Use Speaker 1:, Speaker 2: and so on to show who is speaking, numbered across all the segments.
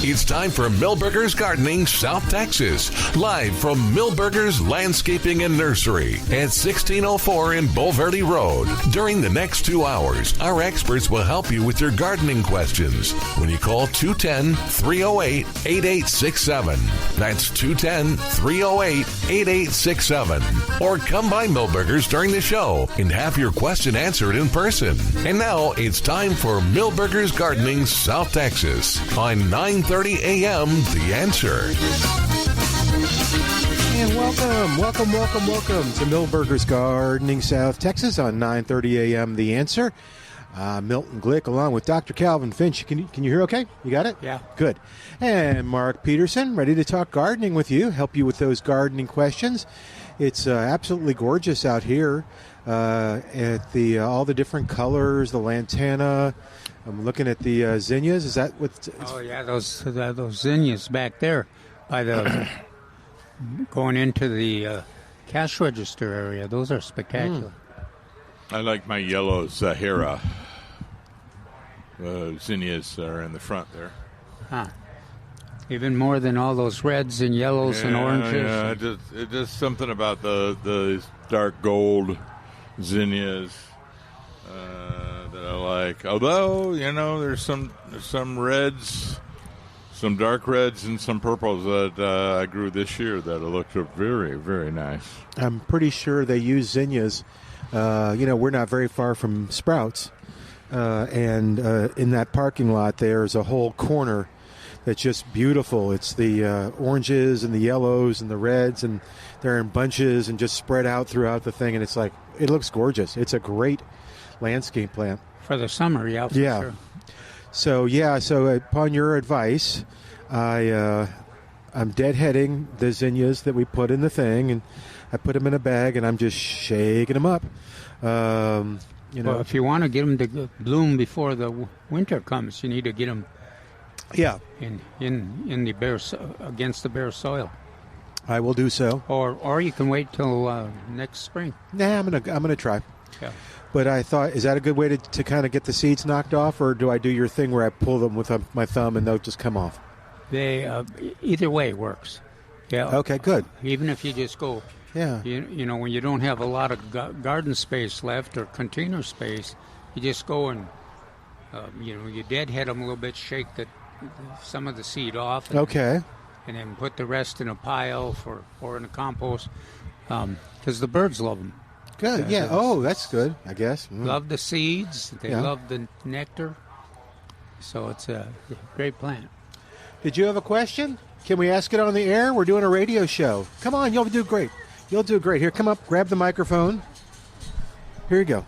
Speaker 1: It's time for Milberger's Gardening South Texas, live from Milberger's Landscaping and Nursery at 1604 in Bulverde Road. During the next 2 hours, our experts will help you with your gardening questions when you call 210-308-8867. That's 210-308-8867. Or come by Milberger's during the show and have your question answered in person. And now it's time for Milberger's Gardening South Texas on 9:30 a.m. The Answer.
Speaker 2: And welcome to Milberger's Gardening South Texas on 9:30 a.m. The Answer. Milton Glueck along with Dr. Calvin Finch. Can you hear okay? You got it?
Speaker 3: Yeah.
Speaker 2: Good. And Mark Peterson, ready to talk gardening with you, help you with those gardening questions. It's absolutely gorgeous out here at the all the different colors, the lantana. I'm looking at the zinnias. Is that what?
Speaker 3: Oh yeah, those zinnias back there, by the going into the cash register area. Those are spectacular.
Speaker 4: I like my yellow Zahara. Zinnias are in the front there.
Speaker 3: Huh. Even more than all those reds and yellows and oranges.
Speaker 4: Yeah, it's just something about the dark gold zinnias that I like. Although, there's some reds, some dark reds, and some purples that I grew this year that looked very, very nice.
Speaker 2: I'm pretty sure they use zinnias. We're not very far from Sprouts. And in that parking lot, there's a whole corner that's just beautiful. It's the oranges and the yellows and the reds, and they're in bunches and just spread out throughout the thing. And it's like, it looks gorgeous. It's a great landscape plant.
Speaker 3: For the summer, yeah, for sure.
Speaker 2: So upon your advice, I'm deadheading the zinnias that we put in the thing, and I put them in a bag, and I'm just shaking them up.
Speaker 3: Well, if you want to get them to bloom before the winter comes, you need to get them in the bare against the bare soil.
Speaker 2: I will do so.
Speaker 3: Or you can wait till next spring.
Speaker 2: Nah, I'm gonna try.
Speaker 3: Yeah.
Speaker 2: But I thought, is that a good way to kind of get the seeds knocked off, or do I do your thing where I pull them with my thumb and they'll just come off?
Speaker 3: They either way works. Yeah.
Speaker 2: Okay, good.
Speaker 3: Even if you just go.
Speaker 2: Yeah.
Speaker 3: When you don't have a lot of garden space left or container space, you just go and you deadhead them a little bit, shake some of the seed off. And then put the rest in a pile or in a compost, because the birds love them.
Speaker 2: Good. Yeah. That's good, I guess.
Speaker 3: Love the seeds. They love the nectar. So it's a great plant.
Speaker 2: Did you have a question? Can we ask it on the air? We're doing a radio show. Come on, you'll do great. You'll do great. Here, come up, grab the microphone. Here you go.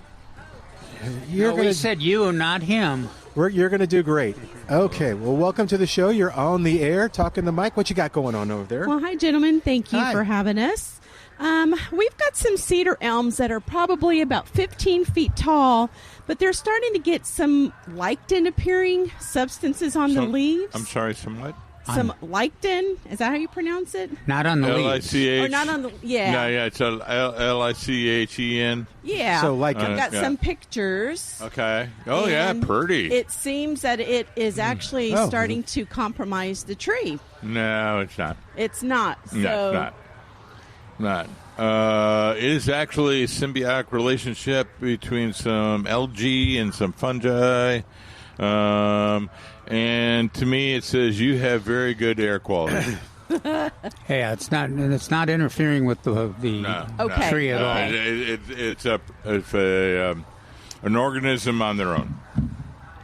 Speaker 3: We said you and not him.
Speaker 2: You're going to do great. Okay, well, welcome to the show. You're on the air, talking the mic. What you got going on over there?
Speaker 5: Well, hi, gentlemen. Thank you for having us. We've got some cedar elms that are probably about 15 feet tall, but they're starting to get some lichen appearing substances on the leaves.
Speaker 4: I'm sorry, some what?
Speaker 5: Some lichen. Is that how you pronounce it?
Speaker 3: Not on the leaves.
Speaker 4: L-I-C-H.
Speaker 5: Or not on the, yeah.
Speaker 4: No, yeah, it's L-I-C-H-E-N.
Speaker 5: Yeah.
Speaker 2: So lichen.
Speaker 5: I've got some pictures.
Speaker 4: Okay. Oh, yeah, pretty.
Speaker 5: It seems that it is actually starting to compromise the tree.
Speaker 4: No, it's not.
Speaker 5: It's not.
Speaker 4: No, it's not. It is actually a symbiotic relationship between some algae and some fungi. And to me, it says you have very good air quality.
Speaker 3: Hey, it's not interfering with the tree at all.
Speaker 4: It's an organism on their own.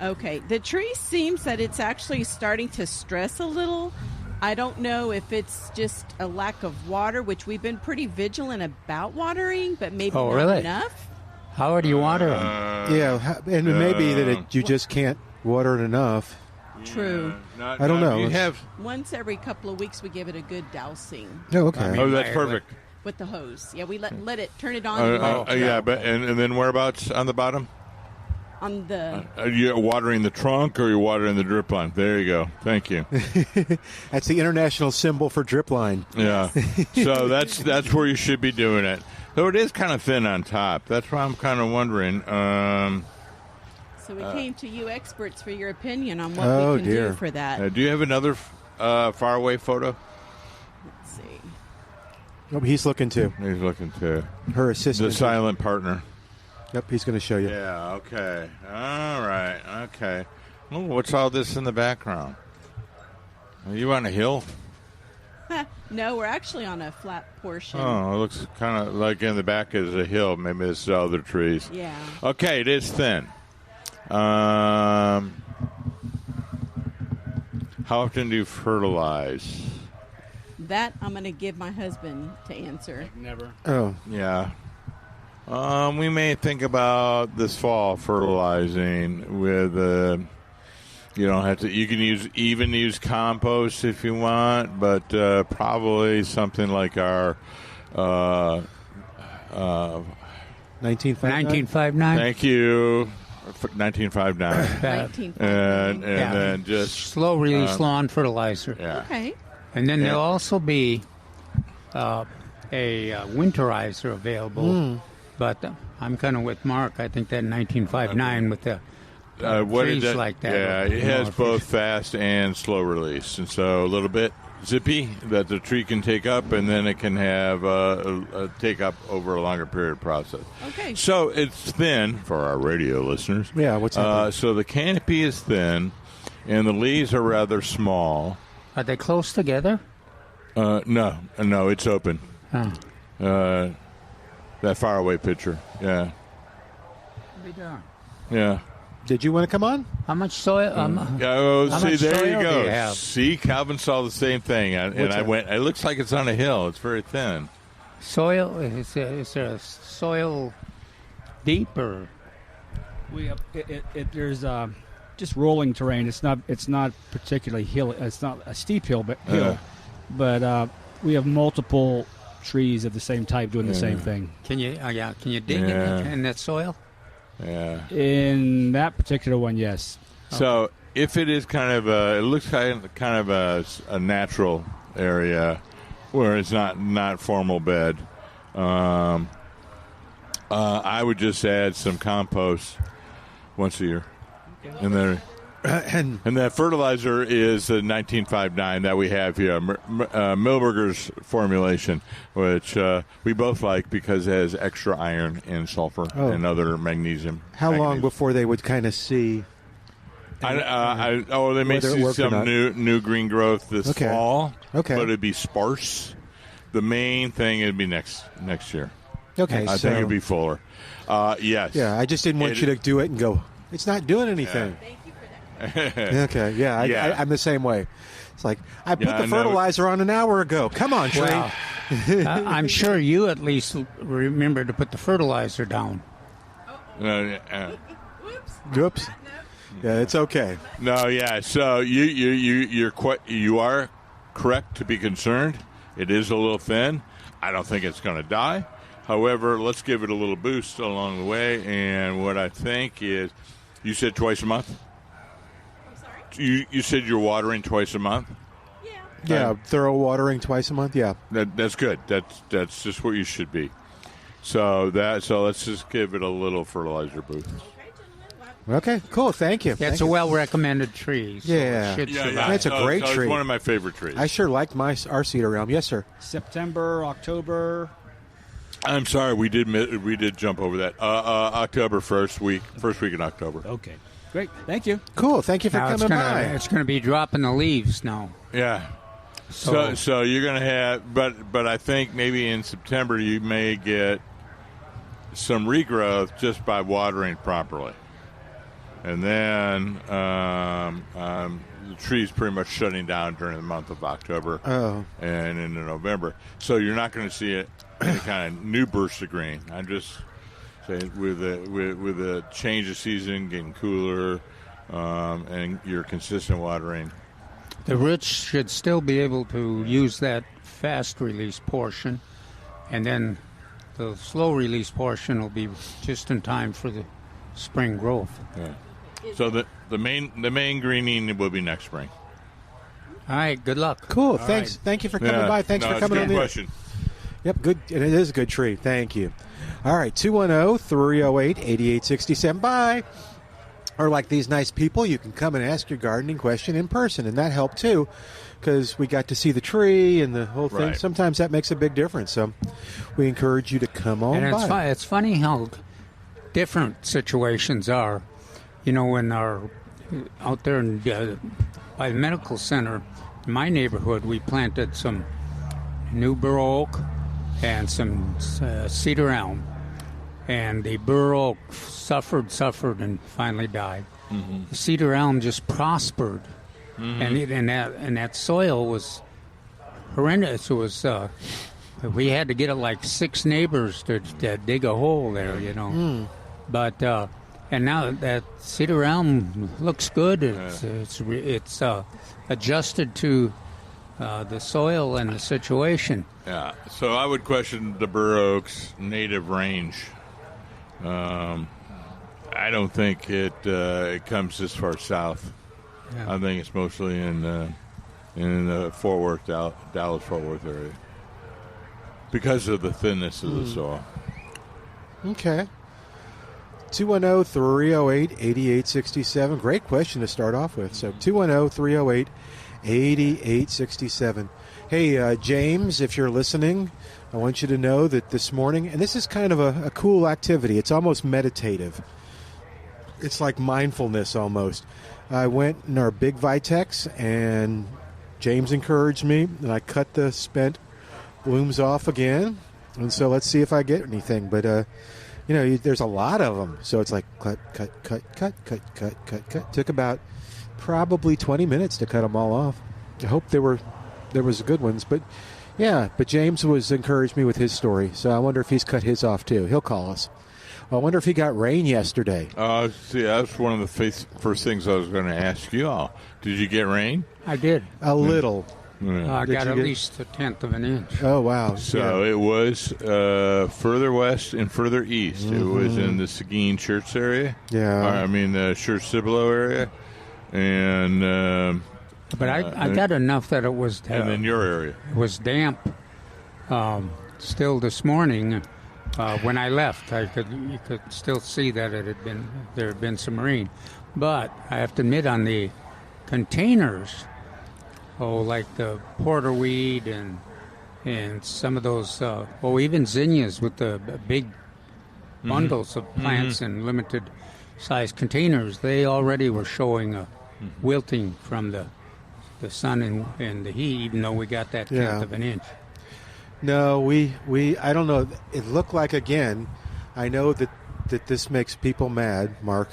Speaker 5: Okay. The tree seems that it's actually starting to stress a little. I don't know if it's just a lack of water, which we've been pretty vigilant about watering, but maybe not enough.
Speaker 3: How do you water them?
Speaker 2: And it may be that you just can't water it enough.
Speaker 5: True.
Speaker 2: I don't know.
Speaker 4: You have
Speaker 5: once every couple of weeks we give it a good dousing.
Speaker 2: Oh, okay.
Speaker 4: That's perfect.
Speaker 5: With the hose. Yeah, we let it turn it on.
Speaker 4: And then whereabouts on the bottom?
Speaker 5: On the...
Speaker 4: Are you watering the trunk or are you watering the drip line? There you go. Thank you.
Speaker 2: That's the international symbol for drip line.
Speaker 4: Yeah. So that's where you should be doing it. Though it is kind of thin on top. That's why I'm kind of wondering.
Speaker 5: So we came to you experts for your opinion on what we can do for that.
Speaker 4: Do you have another faraway photo?
Speaker 5: Let's see.
Speaker 2: Oh, he's looking too.
Speaker 4: He's looking too.
Speaker 2: Her assistant.
Speaker 4: The silent partner.
Speaker 2: Yep, he's going to show you.
Speaker 4: Yeah, okay. All right, okay. Oh, what's all this in the background? Are you on a hill?
Speaker 5: No, we're actually on a flat portion.
Speaker 4: Oh, it looks kind of like in the back is a hill. Maybe it's the other trees.
Speaker 5: Yeah.
Speaker 4: Okay, it is thin. How often do you fertilize?
Speaker 5: That I'm going to give my husband to answer.
Speaker 6: Never.
Speaker 2: Oh.
Speaker 4: Yeah. We may think about this fall fertilizing with you don't have to. You can use compost if you want, but probably something like our
Speaker 2: 1959.
Speaker 4: Thank you. 1959. And then just
Speaker 3: slow release lawn fertilizer.
Speaker 4: Yeah.
Speaker 5: Okay.
Speaker 3: And then there'll also be a winterizer available. But I'm kind of with Mark. I think that 1959 with the trees like that.
Speaker 4: Yeah, it has both fast and slow release, and so a little bit zippy that the tree can take up, and then it can have a take up over a longer period process.
Speaker 5: Okay.
Speaker 4: So it's thin for our radio listeners.
Speaker 2: Yeah, what's happening?
Speaker 4: So the canopy is thin, and the leaves are rather small.
Speaker 3: Are they close together?
Speaker 4: No, it's open.
Speaker 3: Oh.
Speaker 4: That faraway picture. Yeah.
Speaker 3: Be darned.
Speaker 4: Yeah.
Speaker 2: Did you want to come on?
Speaker 3: How much soil?
Speaker 4: See,
Speaker 3: much
Speaker 4: there
Speaker 3: soil
Speaker 4: you
Speaker 3: do
Speaker 4: go.
Speaker 3: you have?
Speaker 4: See, Calvin saw the same thing, and I went. It looks like it's on a hill. It's very thin.
Speaker 3: Soil? Is there soil deep or?
Speaker 6: There's just rolling terrain. It's not particularly hill. It's not a steep hill, but we have multiple trees of the same type doing the same thing.
Speaker 3: Can you dig in that soil?
Speaker 4: Yeah.
Speaker 6: In that particular one, yes.
Speaker 4: So if it is it looks kind of a natural area where it's not formal bed. I would just add some compost once a year, and there. And that fertilizer is the 1959 that we have here, Milberger's formulation, which we both like because it has extra iron and sulfur and other magnesium.
Speaker 2: How long before they would kind of see?
Speaker 4: They may see some new green growth this fall.
Speaker 2: Okay,
Speaker 4: but it'd be sparse. The main thing would be next year.
Speaker 2: Okay,
Speaker 4: I think it'd be fuller. Yes.
Speaker 2: Yeah, I just didn't want you to do it and go. It's not doing anything.
Speaker 5: Thank you for that.
Speaker 2: Okay, yeah. I'm the same way. It's like, I put the fertilizer on an hour ago. Come on, tree.
Speaker 3: Well, I'm sure you at least remember to put the fertilizer down.
Speaker 2: Oops. Yeah, it's okay.
Speaker 4: No, yeah. So you are correct to be concerned. It is a little thin. I don't think it's going to die. However, let's give it a little boost along the way. And what I think is, you said twice a month? You said you're watering twice a month?
Speaker 2: Yeah, thorough watering twice a month. Yeah,
Speaker 4: that's good. That's just what you should be. So let's just give it a little fertilizer boost.
Speaker 2: Okay, cool. Thank you.
Speaker 3: That's a well-recommended tree. So
Speaker 2: That's a great tree.
Speaker 4: It's one of my favorite trees.
Speaker 2: I sure liked our cedar elm. Yes, sir.
Speaker 6: September, October.
Speaker 4: I'm sorry, we did jump over that. October first week in October.
Speaker 6: Okay. Great. Thank you.
Speaker 2: Cool. Thank you for coming by.
Speaker 3: It's going to be dropping the leaves now.
Speaker 4: Yeah. So you're going to have, but I think maybe in September you may get some regrowth just by watering properly, and then the tree's pretty much shutting down during the month of October and into November. So you're not going to see any kind of new burst of green. I'm just saying with the change of season, getting cooler, and your consistent watering.
Speaker 3: The roots should still be able to use that fast release portion, and then the slow release portion will be just in time for the spring growth.
Speaker 4: Yeah. So the main greening will be next spring.
Speaker 3: All right. Good luck.
Speaker 2: Cool. Thanks.
Speaker 6: Right.
Speaker 2: Thank you for coming by. Thanks for coming on the
Speaker 4: question.
Speaker 2: Yep. Good. And it is a good tree. Thank you. All right. 210-308-8867. Bye. or like these nice people, you can come and ask your gardening question in person, and that helped too, because we got to see the tree and the whole thing.
Speaker 4: Right.
Speaker 2: Sometimes that makes a big difference. So we encourage you to come on
Speaker 3: And
Speaker 2: by.
Speaker 3: it's funny how different situations are. You know, when out there by the medical center in my neighborhood, we planted some new bur oak and some cedar elm. And the bur oak suffered, and finally died. Mm-hmm. The cedar elm just prospered, and that soil was horrendous. It was we had to get it like 6 neighbors to dig a hole there, you know. But and now that cedar elm looks good. It's adjusted to the soil and the situation.
Speaker 4: Yeah. So I would question the bur oak's native range. I don't think it comes this far south. Yeah. I think it's mostly in the Fort Worth, Dallas-Fort Worth area because of the thinness of the soil.
Speaker 2: Okay. 210-308-8867. Great question to start off with. So 210-308-8867. Hey, James, if you're listening, I want you to know that this morning, and this is kind of a cool activity. It's almost meditative. It's like mindfulness almost. I went in our big Vitex, and James encouraged me, and I cut the spent blooms off again. And so let's see if I get anything. But, there's a lot of them. So it's like cut. Took about probably 20 minutes to cut them all off. I hope there was good ones. But, yeah, James encouraged me with his story. So I wonder if he's cut his off, too. He'll call us. I wonder if he got rain yesterday.
Speaker 4: See, that's one of the first things I was going to ask you all. Did you get rain?
Speaker 3: I did.
Speaker 2: A little.
Speaker 4: Yeah.
Speaker 3: I got at least 1/10 of an inch.
Speaker 2: Oh, wow.
Speaker 4: So it was further west and further east. Mm-hmm. It was in the Seguin Church area.
Speaker 2: Yeah.
Speaker 4: The Church Cibolo area. And...
Speaker 3: but I got enough that it was...
Speaker 4: and in your area.
Speaker 3: It was damp still this morning. When I left, you could still see that there had been some rain. But I have to admit, on the containers, like the porterweed and some of those, even zinnias with the big bundles of plants in limited size containers, they already were showing a wilting from the sun and the heat, even though we got that 1/10 of an inch.
Speaker 2: No, we I don't know. It looked like, again, I know that this makes people mad, Mark,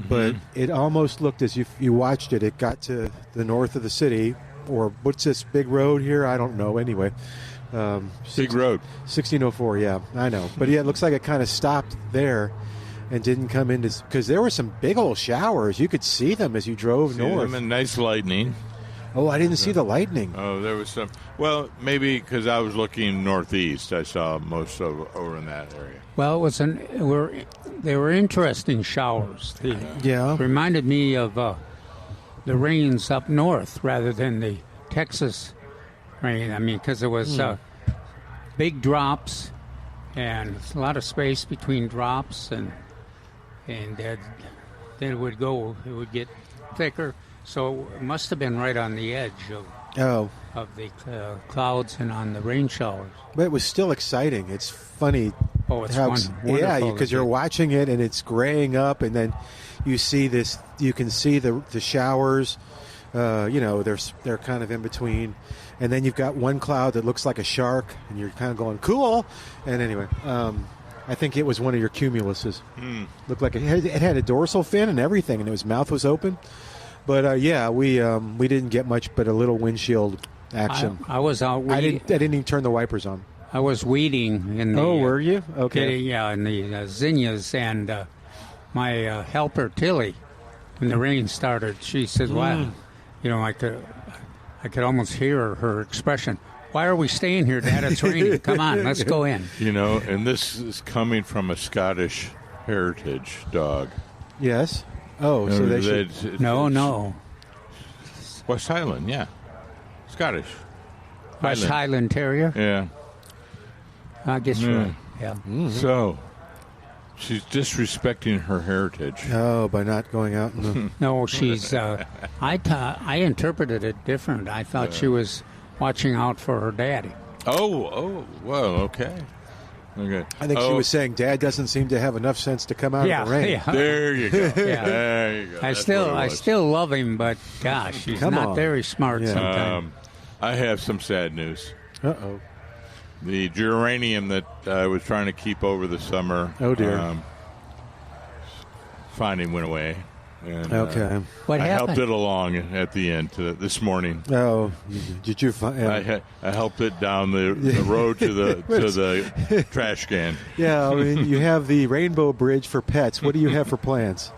Speaker 2: but it almost looked as if you watched it. It got to the north of the city, or what's this big road here? I don't know. Anyway,
Speaker 4: big road,
Speaker 2: 1604. Yeah, I know. But yeah, it looks like it kind of stopped there and didn't come into, because there were some big old showers. You could see them as you drove north.
Speaker 4: Them and nice lightning.
Speaker 2: Oh, I didn't see the lightning.
Speaker 4: Oh, there was some. Well, maybe because I was looking northeast, I saw most of over in that area.
Speaker 3: Well, they were interesting showers. They reminded me of the rains up north rather than the Texas rain. I mean, because it was big drops and a lot of space between drops, and then it would get thicker. So it must have been right on the edge of the clouds and on the rain showers.
Speaker 2: But it was still exciting. It's funny.
Speaker 3: Oh, it's wonderful.
Speaker 2: Yeah, because you're watching it and it's graying up, and then you see this. You can see the showers. They're kind of in between, and then you've got one cloud that looks like a shark, and you're kind of going cool. And anyway, I think it was one of your cumuluses. Looked like it had a dorsal fin and everything, and his mouth was open. But we didn't get much but a little windshield action.
Speaker 3: I was out.
Speaker 2: I didn't even turn the wipers on.
Speaker 3: I was weeding in the.
Speaker 2: Oh, were you? Okay.
Speaker 3: In the zinnias, and my helper Tilly, when the rain started, she said, "Wow, I could almost hear her expression. Why are we staying here, Dad? It's raining. Come on, let's go in."
Speaker 4: And this is coming from a Scottish heritage dog.
Speaker 2: Yes. Oh, so they should...
Speaker 3: No.
Speaker 4: West Highland, yeah. Scottish.
Speaker 3: West Highland Terrier?
Speaker 4: Yeah.
Speaker 3: I guess you're right. Yeah.
Speaker 4: So, She's disrespecting her heritage.
Speaker 2: Oh, by not going out in the...
Speaker 3: No, she's. I interpreted it different. I thought she was watching out for her daddy.
Speaker 4: Oh, well, okay. Okay.
Speaker 2: I think she was saying Dad doesn't seem to have enough sense to come out of the rain.
Speaker 3: Yeah.
Speaker 4: There you go.
Speaker 3: Yeah.
Speaker 4: There you go.
Speaker 3: I still love him, but gosh, he's not very smart sometimes.
Speaker 4: I have some sad news.
Speaker 2: Uh-oh.
Speaker 4: The geranium that I was trying to keep over the summer.
Speaker 2: Oh, dear.
Speaker 4: Finally went away. And,
Speaker 2: okay.
Speaker 3: What
Speaker 4: I
Speaker 3: happened?
Speaker 4: helped it along at the end this morning.
Speaker 2: Oh, did you find?
Speaker 4: I helped it down the road to the trash can.
Speaker 2: Yeah, I mean, you have the Rainbow Bridge for pets. What do you have for plans?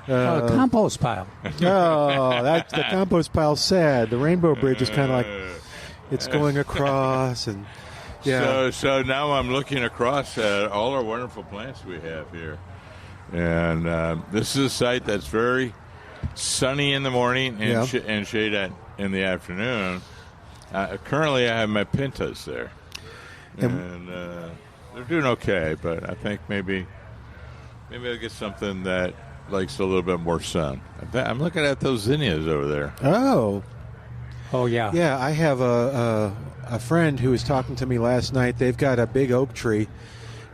Speaker 3: Compost pile.
Speaker 2: Oh, that's the compost pile. Sad. The Rainbow Bridge is kind of like it's going across, and yeah.
Speaker 4: So now I'm looking across at all our wonderful plants we have here. And this is a site that's very sunny in the morning and shade in the afternoon. Currently, I have my pintas there, and they're doing okay. But I think maybe I'll get something that likes a little bit more sun. I'm looking at those zinnias over there.
Speaker 2: Oh,
Speaker 3: yeah.
Speaker 2: Yeah, I have a friend who was talking to me last night. They've got a big oak tree.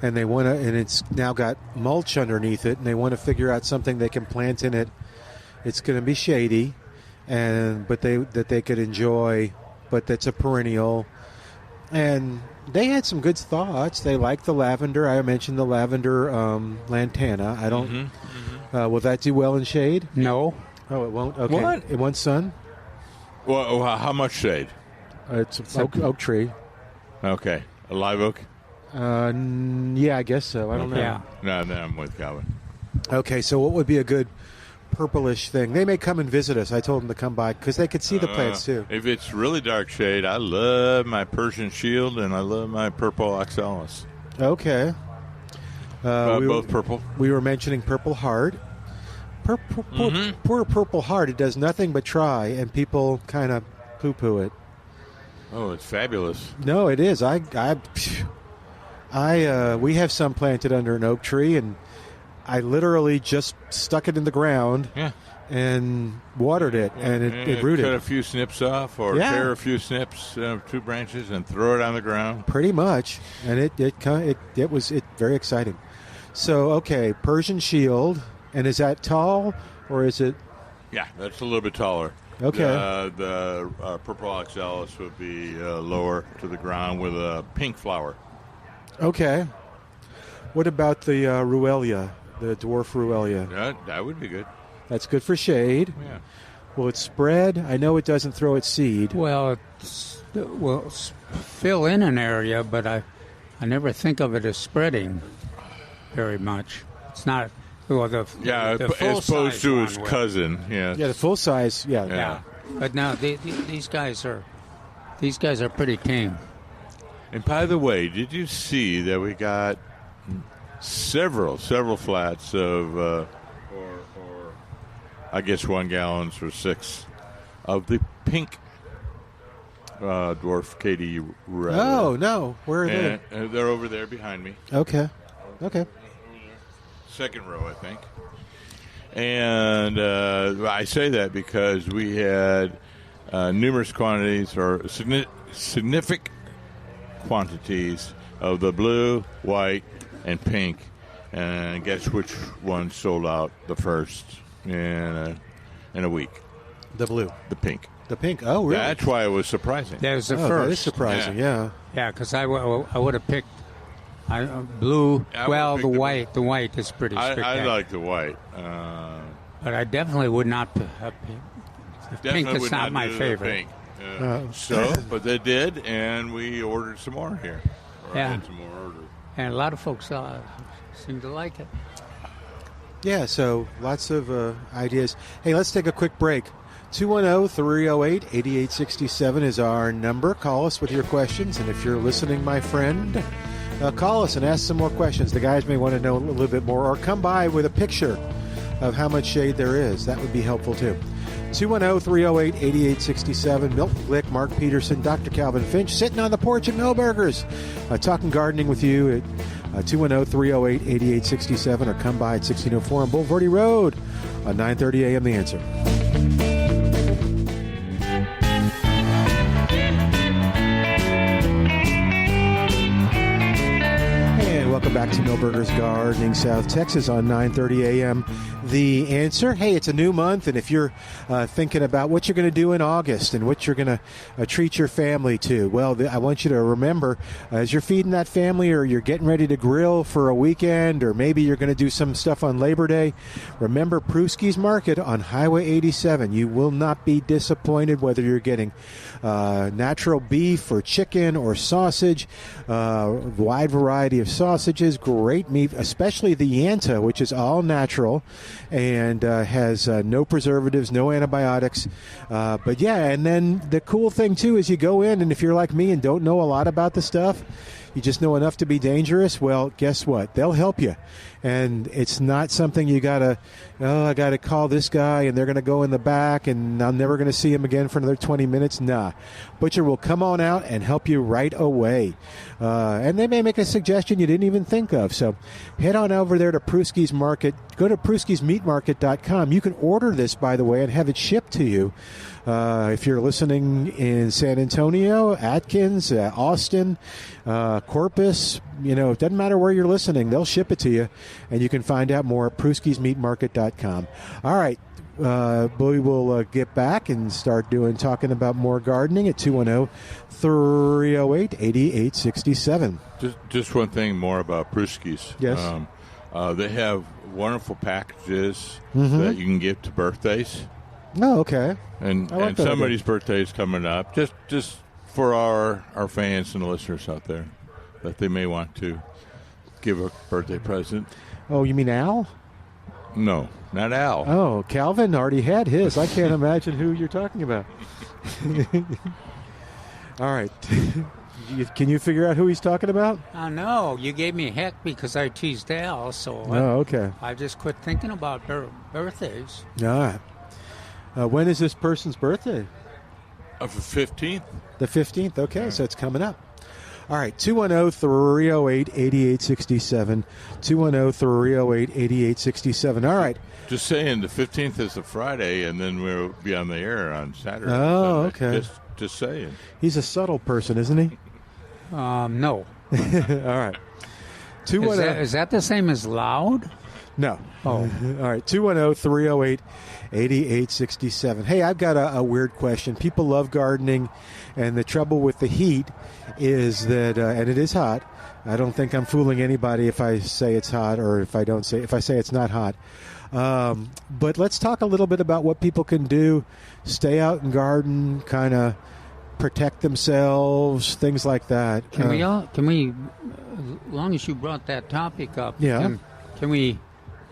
Speaker 2: And they want to, and it's now got mulch underneath it, and they want to figure out something they can plant in it. It's going to be shady, but they could enjoy, but that's a perennial. And they had some good thoughts. They like the lavender. I mentioned the lavender lantana. I don't.
Speaker 4: Mm-hmm.
Speaker 2: Will that do well in shade?
Speaker 3: No.
Speaker 2: Oh, it won't. Okay.
Speaker 4: What?
Speaker 2: It wants sun.
Speaker 4: Well, how much shade?
Speaker 2: It's oak tree.
Speaker 4: Okay, a live oak.
Speaker 2: Yeah, I guess so. I don't know.
Speaker 3: Yeah.
Speaker 4: No, I'm with Calvin.
Speaker 2: Okay, so what would be a good purplish thing? They may come and visit us. I told them to come by because they could see the plants too.
Speaker 4: If it's really dark shade, I love my Persian shield and I love my purple oxalis.
Speaker 2: Okay.
Speaker 4: Both purple.
Speaker 2: We were mentioning Purple Heart. Poor Purple Heart. It does nothing but try, and people kind of poo-poo it.
Speaker 4: Oh, it's fabulous.
Speaker 2: No, it is. We have some planted under an oak tree, and I literally just stuck it in the ground and watered it, and it rooted.
Speaker 4: Cut a few snips off, or tear a few snips, 2 branches, and throw it on the ground.
Speaker 2: Pretty much, and it was very exciting. So, okay, Persian shield, and is that tall, or is it?
Speaker 4: Yeah, that's a little bit taller.
Speaker 2: Okay.
Speaker 4: The purple oxalis would be lower to the ground with a pink flower.
Speaker 2: Okay. What about the Ruellia, the dwarf Ruellia?
Speaker 4: That would be good.
Speaker 2: That's good for shade.
Speaker 4: Yeah.
Speaker 2: Will it spread? I know it doesn't throw its seed.
Speaker 3: Well, fill in an area, but I never think of it as spreading very much. It's not. Well, the
Speaker 4: as opposed to its cousin. Yeah.
Speaker 2: Yeah, the full size. Yeah.
Speaker 3: Yeah. But now these guys are pretty tame.
Speaker 4: And by the way, did you see that we got several flats of, or I guess 1 gallons for 6 of the pink dwarf Katie Red.
Speaker 2: Oh, no. Where are they?
Speaker 4: They're over there behind me.
Speaker 2: Okay.
Speaker 4: Second row, I think. And I say that because we had numerous quantities or significant quantities of the blue, white, and pink. And guess which one sold out the first in a week?
Speaker 2: The blue.
Speaker 4: The pink.
Speaker 2: The pink. Oh, really?
Speaker 4: That's why it was surprising.
Speaker 3: That was the first.
Speaker 2: That is surprising, yeah.
Speaker 3: Yeah, because I would have picked blue. Well, the white. The white is pretty spectacular.
Speaker 4: I like the white.
Speaker 3: But I definitely would not have picked. Pink is not my favorite.
Speaker 4: Pink. But they did, and we ordered some more here.
Speaker 3: Had some more ordered. And a lot of folks seem to like it.
Speaker 2: Yeah, so lots of ideas. Hey, let's take a quick break. 210-308-8867 is our number. Call us with your questions, and if you're listening, my friend, call us and ask some more questions. The guys may want to know a little bit more, or come by with a picture of how much shade there is. That would be helpful, too. 210-308-8867. Milton Glueck, Mark Peterson, Dr. Calvin Finch, sitting on the porch at Milberger's, talking gardening with you. 210-308-8867, or come by at 1604 on Boulevardy Road on 9:30 a.m. The Answer. Welcome back to Milberger's Gardening, South Texas on 9:30 a.m. The Answer. Hey, it's a new month, and if you're thinking about what you're going to do in August and what you're going to treat your family to, well, I want you to remember, as you're feeding that family or you're getting ready to grill for a weekend, or maybe you're going to do some stuff on Labor Day, remember Pruski's Market on Highway 87. You will not be disappointed whether you're getting natural beef or chicken or sausage, wide variety of sausages, great meat, especially the Yanta, which is all natural and has no preservatives, no antibiotics. But yeah, and then the cool thing too is you go in, and if you're like me and don't know a lot about the stuff, you just know enough to be dangerous, well, guess what? They'll help you. And it's not something you got to, I got to call this guy and they're going to go in the back and I'm never going to see him again for another 20 minutes. Nah. Butcher will come on out and help you right away. And they may make a suggestion you didn't even think of. So head on over there to Pruski's Market. Go to pruskismeatmarket.com. You can order this, by the way, and have it shipped to you. If you're listening in San Antonio, Atkins, Austin, Corpus, it doesn't matter where you're listening. They'll ship it to you, and you can find out more at pruskismeatmarket.com. All right. We will get back and start talking about more gardening at 210-308-8867.
Speaker 4: Just one thing more about Pruski's.
Speaker 2: Yes.
Speaker 4: They have wonderful packages that you can give to birthdays.
Speaker 2: Oh, okay.
Speaker 4: And somebody's birthday is coming up. Just for our fans and the listeners out there that they may want to give a birthday present.
Speaker 2: Oh, you mean Al?
Speaker 4: No, not Al.
Speaker 2: Oh, Calvin already had his. I can't imagine who you're talking about. All right. Can you figure out who he's talking about?
Speaker 3: No, you gave me heck because I teased Al, so
Speaker 2: okay.
Speaker 3: I just quit thinking about birthdays.
Speaker 2: All right. When is this person's birthday?
Speaker 4: The 15th.
Speaker 2: The 15th? Okay, yeah. So it's coming up. All right, 210-308-8867. 210-308-8867. All right.
Speaker 4: Just saying, the 15th is a Friday, and then we'll be on the air on Saturday.
Speaker 2: Oh, okay.
Speaker 4: Just saying.
Speaker 2: He's a subtle person, isn't he?
Speaker 3: No.
Speaker 2: All right.
Speaker 3: Is that the same as loud?
Speaker 2: No.
Speaker 3: Oh.
Speaker 2: All right, 210-308-8867. Hey, I've got a weird question. People love gardening, and the trouble with the heat is that, and it is hot. I don't think I'm fooling anybody if I say it's hot or if I say it's not hot. But let's talk a little bit about what people can do. Stay out and garden, kind of protect themselves, things like that.
Speaker 3: Can we, as long as you brought that topic up,
Speaker 2: yeah.
Speaker 3: Can we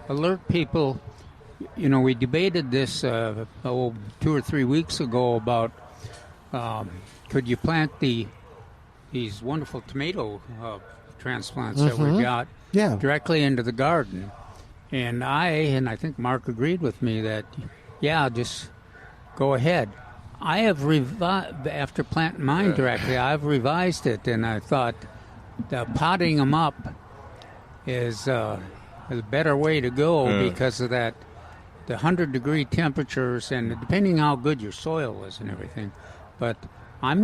Speaker 3: alert people? We debated this 2 or 3 weeks ago about could you plant these wonderful tomato transplants that we got directly into the garden. And I think Mark agreed with me that, just go ahead. I have after planting mine directly, I've revised it, and I thought the potting them up is a better way to go because of that, the 100-degree temperatures, and depending how good your soil is and everything. But I've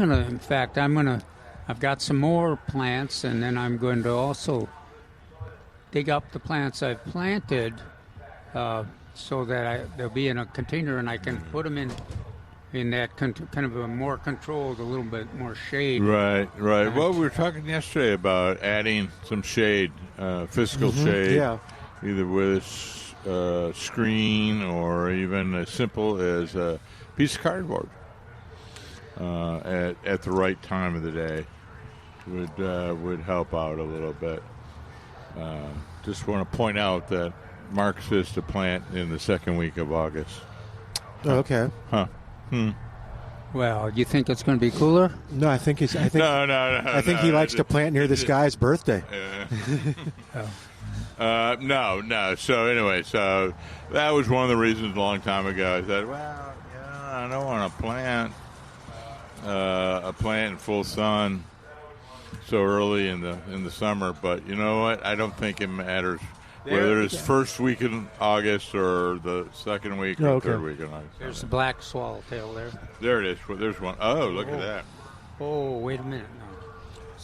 Speaker 3: got some more plants, and then I'm going to also dig up the plants I've planted so that they'll be in a container, and I can put them in that kind of a more controlled, a little bit more shade.
Speaker 4: Right. Well, we were talking yesterday about adding some shade, physical shade, either with a screen or even as simple as a piece of cardboard at the right time of the day would help out a little bit. Just want to point out that Mark says to plant in the second week of August.
Speaker 2: Okay.
Speaker 4: Huh.
Speaker 3: Well, you think it's going to be cooler?
Speaker 2: No, I think
Speaker 4: no.
Speaker 2: I think he likes to plant near this guy's birthday.
Speaker 4: No. So anyway, that was one of the reasons a long time ago. I said, I don't want to plant a plant in full sun so early in the summer. But you know what? I don't think it matters whether it's first week in August or the second week or third week in August.
Speaker 3: There's the black swallowtail there.
Speaker 4: There it is. Well, there's one. Oh, look at that.
Speaker 3: Oh, wait a minute.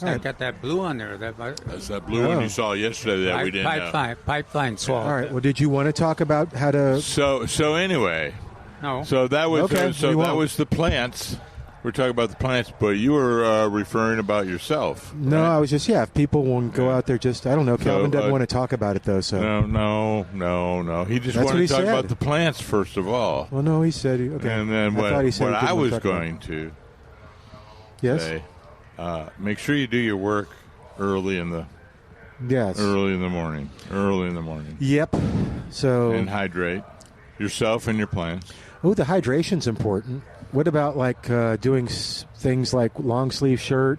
Speaker 3: No. It's got that blue on there.
Speaker 4: That's that blue one you saw yesterday that we didn't know.
Speaker 3: Pipeline swallowtail.
Speaker 2: All right. Well, did you want to talk about how to?
Speaker 4: So anyway.
Speaker 3: No.
Speaker 4: So that was
Speaker 2: Okay,
Speaker 4: that was the plants. We're talking about the plants, but you were referring about yourself.
Speaker 2: No,
Speaker 4: right?
Speaker 2: I was just if people won't go out there, I don't know. Calvin doesn't want to talk about it though. So
Speaker 4: no. He just wanted to talk about the plants first of all.
Speaker 2: Well, no, he said okay.
Speaker 4: And then what I was going to say, make sure you do your work early in the morning.
Speaker 2: Yep. So
Speaker 4: and hydrate yourself and your plants.
Speaker 2: Oh, the hydration's important. What about doing things like long sleeve shirt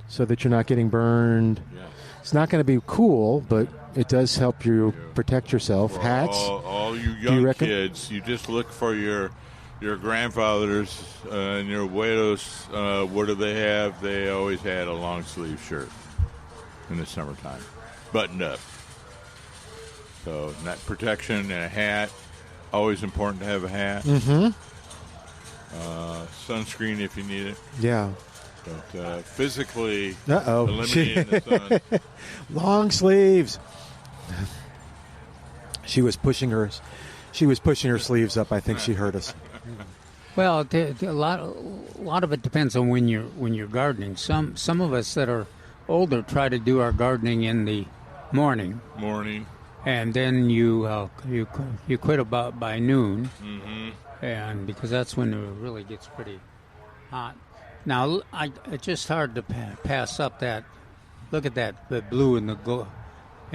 Speaker 2: so that you're not getting burned? Yeah. It's not going to be cool, but it does help you protect yourself.
Speaker 4: For
Speaker 2: hats.
Speaker 4: All you young kids, you just look for your grandfathers and your abuelos. What do they have? They always had a long sleeve shirt in the summertime, buttoned up. So net protection and a hat. Always important to have a hat.
Speaker 2: Mm-hmm.
Speaker 4: Sunscreen if you need it.
Speaker 2: Yeah.
Speaker 4: But physically eliminating the sun.
Speaker 2: Long sleeves. She was pushing her sleeves up. I think she heard us.
Speaker 3: Well, a lot of it depends on when you're gardening. Some of us that are older try to do our gardening in the morning. And then you quit about by noon, and because that's when it really gets pretty hot. Now, it's just hard to pass up that. Look at that, the blue in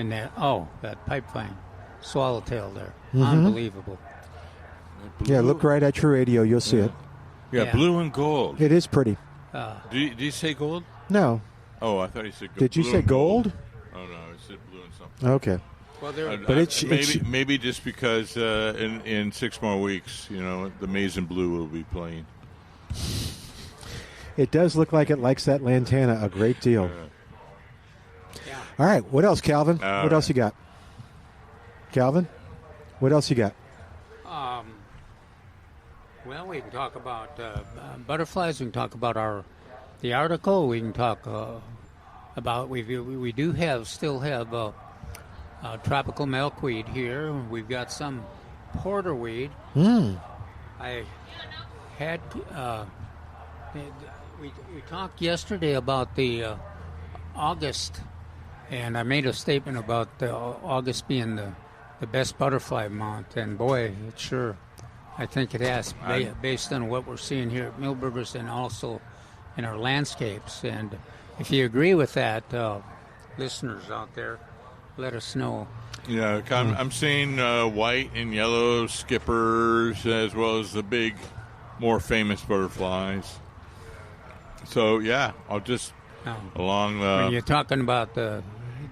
Speaker 3: that pipeline swallowtail there, unbelievable.
Speaker 2: Yeah, look right at your radio, you'll see it.
Speaker 4: Yeah, blue and gold.
Speaker 2: It is pretty.
Speaker 4: Do you say gold?
Speaker 2: No.
Speaker 4: Oh, I thought you said gold.
Speaker 2: Did you say gold?
Speaker 4: Oh no, I said blue and something.
Speaker 2: Okay.
Speaker 3: Well,
Speaker 4: maybe just because in 6 more weeks, the maize and blue will be playing.
Speaker 2: It does look like it likes that lantana a great deal.
Speaker 3: Yeah.
Speaker 2: All right, what else, Calvin? What else you got? Calvin, what else you got?
Speaker 3: Well, we can talk about butterflies. We can talk about the article. We can talk about we still have tropical milkweed here. We've got some porterweed. I had we talked yesterday about the August, and I made a statement about the August being the best butterfly month, and boy, it sure, I think it has, based on what we're seeing here at Milberger's and also in our landscapes. And if you agree with that, listeners out there, let us know.
Speaker 4: Yeah, I'm seeing white and yellow skippers as well as the big, more famous butterflies. So, yeah, I'll just along the...
Speaker 3: When you're talking about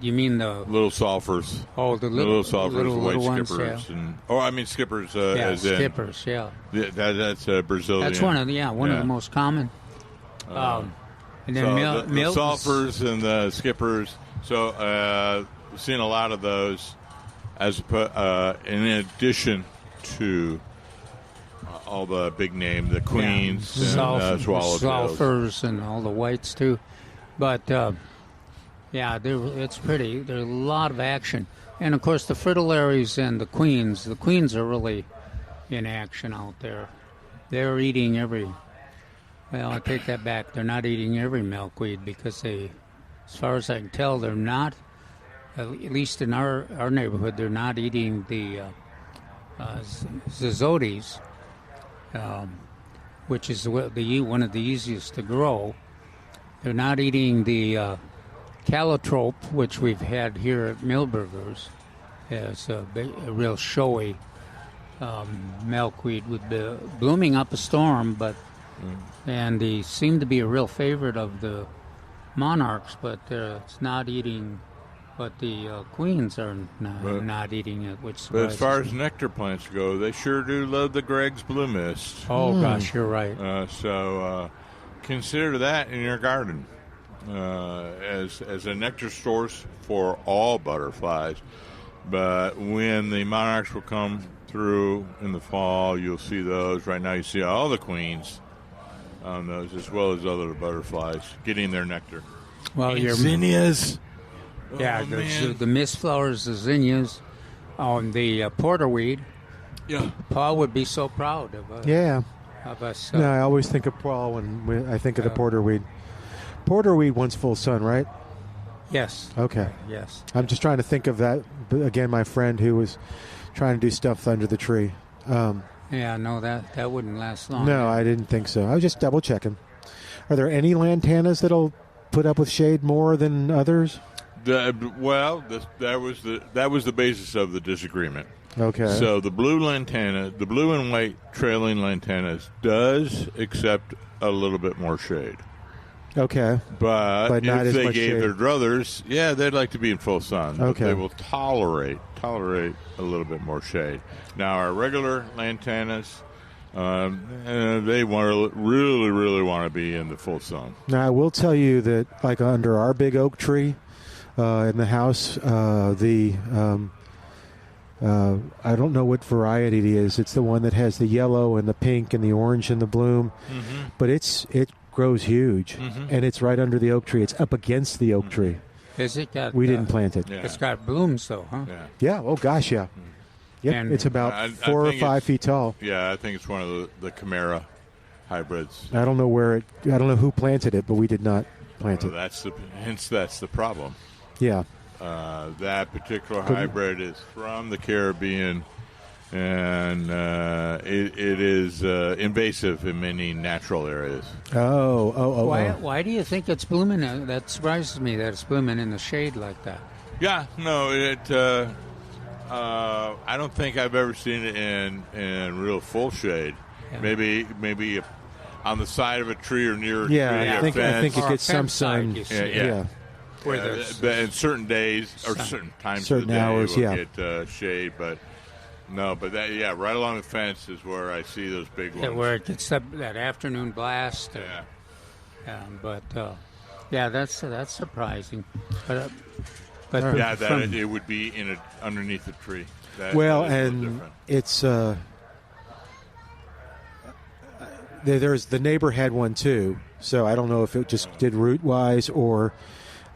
Speaker 3: you mean the...
Speaker 4: Little sulfurs.
Speaker 3: Oh, the little
Speaker 4: sulfurs,
Speaker 3: white
Speaker 4: ones,
Speaker 3: skippers.
Speaker 4: Yeah. Skippers as
Speaker 3: skippers,
Speaker 4: in... Yeah. That's Brazilian.
Speaker 3: That's one of the most common. And then
Speaker 4: the sulfurs and the skippers. So, we've seen a lot of those in addition to all the big name, the queens, and swallowtails.
Speaker 3: Sulfurs and all the whites too. But it's pretty. There's a lot of action, and of course the fritillaries and the queens. The queens are really in action out there. They're eating every. Well, I take that back. They're not eating every milkweed because as far as I can tell, they're not. At least in our neighborhood, they're not eating the zizzotes, which is one of the easiest to grow. They're not eating the calotropes, which we've had here at Milberger's. It's a real showy milkweed with blooming up a storm, and they seem to be a real favorite of the monarchs, but it's not eating. But the queens are not eating it, which surprises me.
Speaker 4: But as far as nectar plants go, they sure do love the Gregg's Blue Mist.
Speaker 3: Oh, gosh, you're right.
Speaker 4: So consider that in your garden. as a nectar source for all butterflies. But when the monarchs will come through in the fall, you'll see those. Right now you see all the queens on those, as well as other butterflies getting their nectar.
Speaker 3: Well,
Speaker 4: and zinnias.
Speaker 3: Yeah, the mist flowers, the zinnias, on the porterweed.
Speaker 4: Yeah.
Speaker 3: Paul would be so proud of us.
Speaker 2: Yeah.
Speaker 3: Of us.
Speaker 2: No, I always think of Paul when I think of the porterweed. Porterweed wants full sun, right?
Speaker 3: Yes.
Speaker 2: Okay.
Speaker 3: Yes.
Speaker 2: I'm just trying to think of that. Again, my friend who was trying to do stuff under the tree.
Speaker 3: Yeah, no, that wouldn't last long.
Speaker 2: No, I didn't think so. I was just double checking. Are there any lantanas that'll put up with shade more than others?
Speaker 4: That was the basis of the disagreement.
Speaker 2: Okay.
Speaker 4: So the blue lantana, the blue and white trailing lantanas, does accept a little bit more shade.
Speaker 2: Okay.
Speaker 4: But
Speaker 2: not
Speaker 4: if
Speaker 2: as
Speaker 4: they
Speaker 2: much
Speaker 4: gave
Speaker 2: shade.
Speaker 4: their druthers, yeah, they'd like to be in full sun. But
Speaker 2: Okay.
Speaker 4: they will tolerate a little bit more shade. Now, our regular lantanas, they really want to be in the full sun.
Speaker 2: Now, I will tell you that, like under our big oak tree in the house, I don't know what variety it is. It's the one that has the yellow and the pink and the orange and the bloom.
Speaker 4: Mm-hmm.
Speaker 2: But it grows huge, and it's right under the oak tree. It's up against the oak tree.
Speaker 3: Has it got?
Speaker 2: We didn't plant it.
Speaker 4: Yeah.
Speaker 3: It's got blooms, though, huh?
Speaker 2: Yeah. Oh gosh, yeah. Yep.
Speaker 3: And
Speaker 2: It's about
Speaker 4: I
Speaker 2: 4 or
Speaker 4: think
Speaker 2: 5 feet tall.
Speaker 4: Yeah, I think it's one of the Chimera hybrids.
Speaker 2: I don't know who planted it, but we did not plant it.
Speaker 4: That's the problem.
Speaker 2: Yeah.
Speaker 4: That particular hybrid is from the Caribbean, and it is invasive in many natural areas.
Speaker 3: Why do you think it's blooming? That surprises me that it's blooming in the shade like that.
Speaker 4: Yeah, no, I don't think I've ever seen it in real full shade.
Speaker 3: Yeah.
Speaker 4: Maybe on the side of a tree or near a tree.
Speaker 2: Yeah, I think it
Speaker 3: Or
Speaker 2: gets some
Speaker 3: fence side,
Speaker 2: sun.
Speaker 3: you see.
Speaker 4: Yeah.
Speaker 3: Where there's
Speaker 4: in certain days or certain times
Speaker 2: Certain
Speaker 4: of the day
Speaker 2: hours,
Speaker 4: we'll
Speaker 2: yeah.
Speaker 4: get shade, but right along the fence is where I see those big ones.
Speaker 3: where it gets that afternoon blast. That's surprising. But
Speaker 4: it would be underneath the tree. That is
Speaker 2: And
Speaker 4: different.
Speaker 2: it's there's the neighbor had one too, so I don't know if it just did root wise or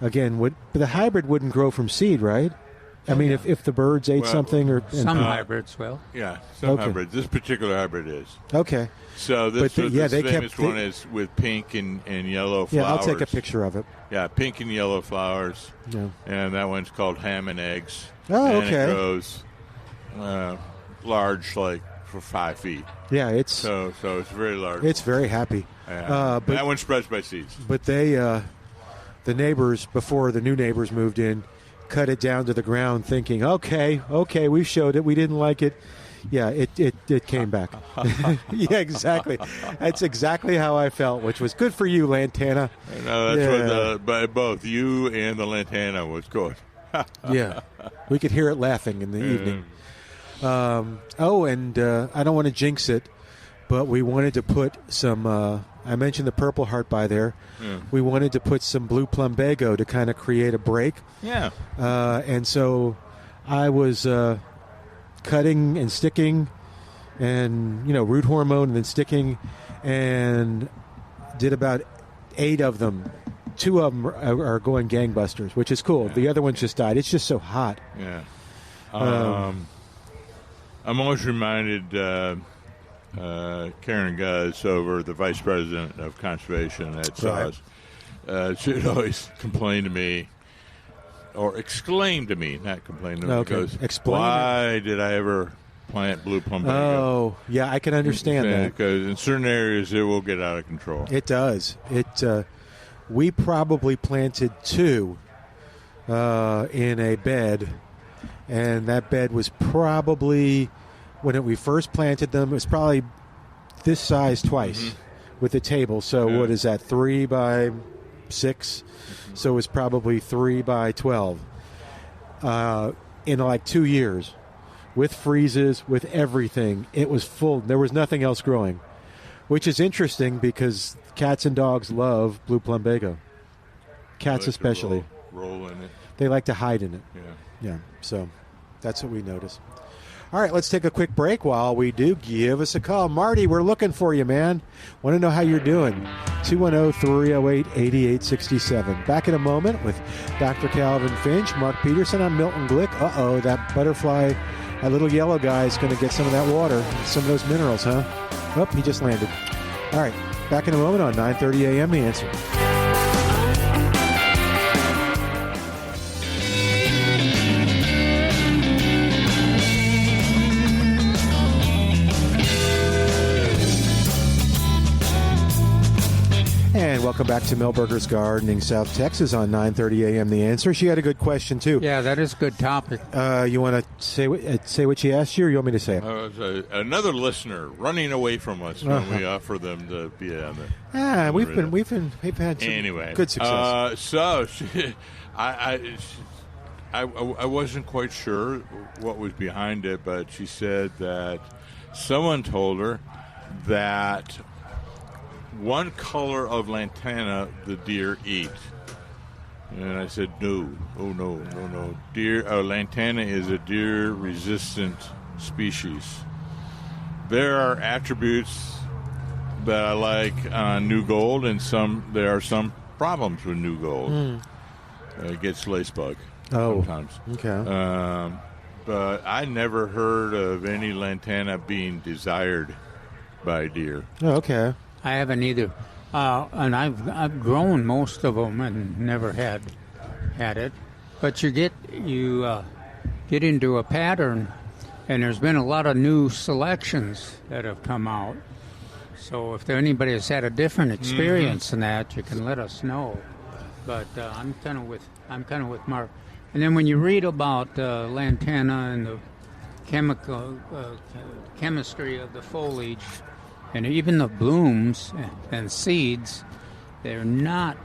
Speaker 2: again but the hybrid wouldn't grow from seed, right? I mean, if the birds ate something or
Speaker 3: some hybrids will.
Speaker 4: Yeah, some hybrids. This particular hybrid is.
Speaker 2: Okay.
Speaker 4: So this famous one is with pink and yellow flowers.
Speaker 2: Yeah, I'll take a picture of it.
Speaker 4: Yeah, pink and yellow flowers.
Speaker 2: Yeah.
Speaker 4: And that one's called ham and eggs.
Speaker 2: Oh,
Speaker 4: and
Speaker 2: okay.
Speaker 4: It grows large, like for 5 feet.
Speaker 2: Yeah, it's
Speaker 4: so it's very large.
Speaker 2: It's very happy.
Speaker 4: But that one spreads by seeds.
Speaker 2: But they, the neighbors before the new neighbors moved in, cut it down to the ground, thinking, okay, we showed it, we didn't like it. Yeah, it came back. Yeah, exactly. That's exactly how I felt, which was good for you, Lantana.
Speaker 4: No, that's what both you and the Lantana was good.
Speaker 2: Yeah, we could hear it laughing in the evening. And I don't want to jinx it, but we wanted to put some. I mentioned the Purple Heart by there. Yeah. We wanted to put some blue plumbago to kind of create a break.
Speaker 4: Yeah.
Speaker 2: And so I was cutting and sticking, and root hormone and then sticking, and did about 8 of them. 2 of them are going gangbusters, which is cool. Yeah. The other ones just died. It's just so hot.
Speaker 4: Yeah. I'm always reminded Karen Guz, the vice president of conservation at SAWS. She'd always complain to me, or exclaim to me, not complain to me.
Speaker 2: Okay. Explain.
Speaker 4: Why did I ever plant blue plumbago?
Speaker 2: Oh, yeah, I can understand that.
Speaker 4: Because in certain areas it will get out of control.
Speaker 2: It does. We probably planted 2 in a bed, and that bed was probably, when we first planted them, it was probably this size twice with the table. So what is that, 3 by 6? So it was probably 3 by 12 in like 2 years. With freezes, with everything. It was full. There was nothing else growing, which is interesting because cats and dogs love blue plumbago. Cats especially.
Speaker 4: Roll in it.
Speaker 2: They like to hide in it.
Speaker 4: Yeah.
Speaker 2: So that's what we notice. All right, let's take a quick break. While we do, give us a call. Marty, we're looking for you, man. Want to know how you're doing. 210-308-8867. Back in a moment with Dr. Calvin Finch, Mark Peterson. I'm Milton Glueck. Uh-oh, that butterfly, that little yellow guy is going to get some of that water, some of those minerals, huh? Oh, he just landed. All right, back in a moment on 9:30 a.m. The Answer. And welcome back to Milberger's Gardening, South Texas on 9:30 a.m. The Answer. She had a good question, too.
Speaker 3: Yeah, that is a good topic.
Speaker 2: You want to say what she asked you, or you want me to say it?
Speaker 4: Another listener running away from us when we offer them to be on the.
Speaker 2: We've had some good success.
Speaker 4: I wasn't quite sure what was behind it, but she said that someone told her that one color of lantana the deer eat. And I said, no. Lantana is a deer-resistant species. There are attributes that I like on new gold, and there are some problems with new gold. It gets lacebug sometimes.
Speaker 2: Okay.
Speaker 4: But I never heard of any lantana being desired by deer.
Speaker 2: Oh, okay.
Speaker 3: I haven't either, and I've grown most of them and never had it. But you get into a pattern, and there's been a lot of new selections that have come out. So if anybody has had a different experience than that, you can let us know. But I'm kind of with Mark. And then when you read about lantana and the chemistry of the foliage, and even the blooms and seeds, they're not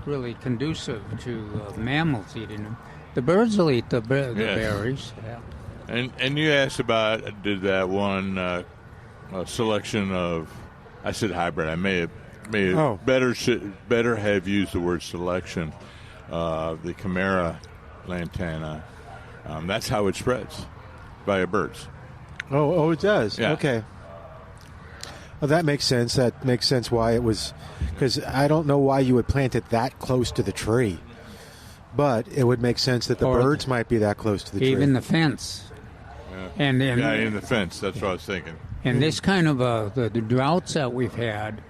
Speaker 3: really conducive to mammals eating them. The birds will eat the berries. Yeah.
Speaker 4: And you asked about did that one selection of, I said hybrid. I may have better have used the word selection. The Chimera lantana. That's how it spreads by birds.
Speaker 2: Oh, it does.
Speaker 4: Yeah.
Speaker 2: Okay. Well, that makes sense. That makes sense why it was, because I don't know why you would plant it that close to the tree, but it would make sense that the birds might be that close to the tree.
Speaker 3: Even the fence.
Speaker 4: Yeah.
Speaker 3: And then,
Speaker 4: in the fence. That's what I was thinking.
Speaker 3: And this kind of the droughts that we've had,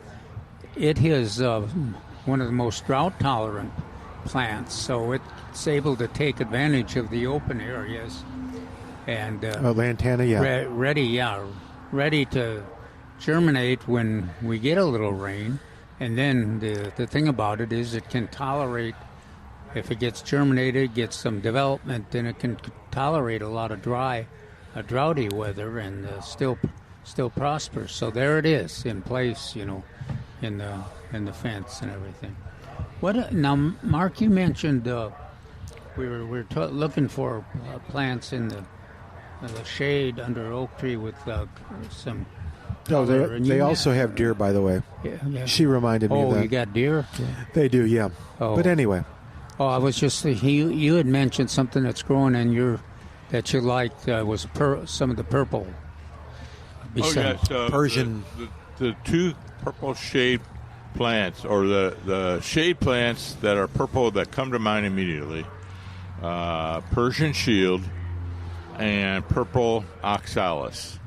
Speaker 3: it is one of the most drought-tolerant plants, so it's able to take advantage of the open areas. And
Speaker 2: lantana, yeah.
Speaker 3: Ready to germinate when we get a little rain. And then the thing about it is it can tolerate, if it gets germinated, gets some development, then it can tolerate a lot of droughty weather and still prospers. So there it is in place, in the fence and everything. Now, Mark, you mentioned we were looking for plants in the shade under oak tree with some.
Speaker 2: No, they also have deer, by the way.
Speaker 3: Yeah.
Speaker 2: She reminded me of that.
Speaker 3: Oh, you got deer? Yeah.
Speaker 2: They do, yeah.
Speaker 3: Oh.
Speaker 2: But anyway.
Speaker 3: Oh, I was just you had mentioned something that's growing in that you liked was some of the purple.
Speaker 4: Yes,
Speaker 2: Persian.
Speaker 4: The two purple shade plants, or the shade plants that are purple that come to mind immediately, Persian shield and purple oxalis,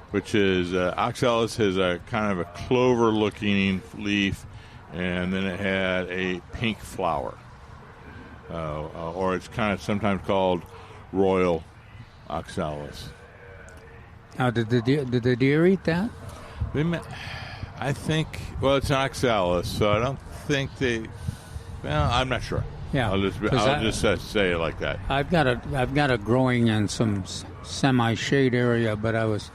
Speaker 4: which is oxalis has a kind of a clover-looking leaf, and then it had a pink flower, or it's kind of sometimes called royal oxalis.
Speaker 3: Now, did the deer eat that?
Speaker 4: I think, it's an oxalis, so I don't think they. Well, I'm not sure.
Speaker 3: Yeah,
Speaker 4: I'll just say it like that.
Speaker 3: I've got it growing in some semi-shade area, but I was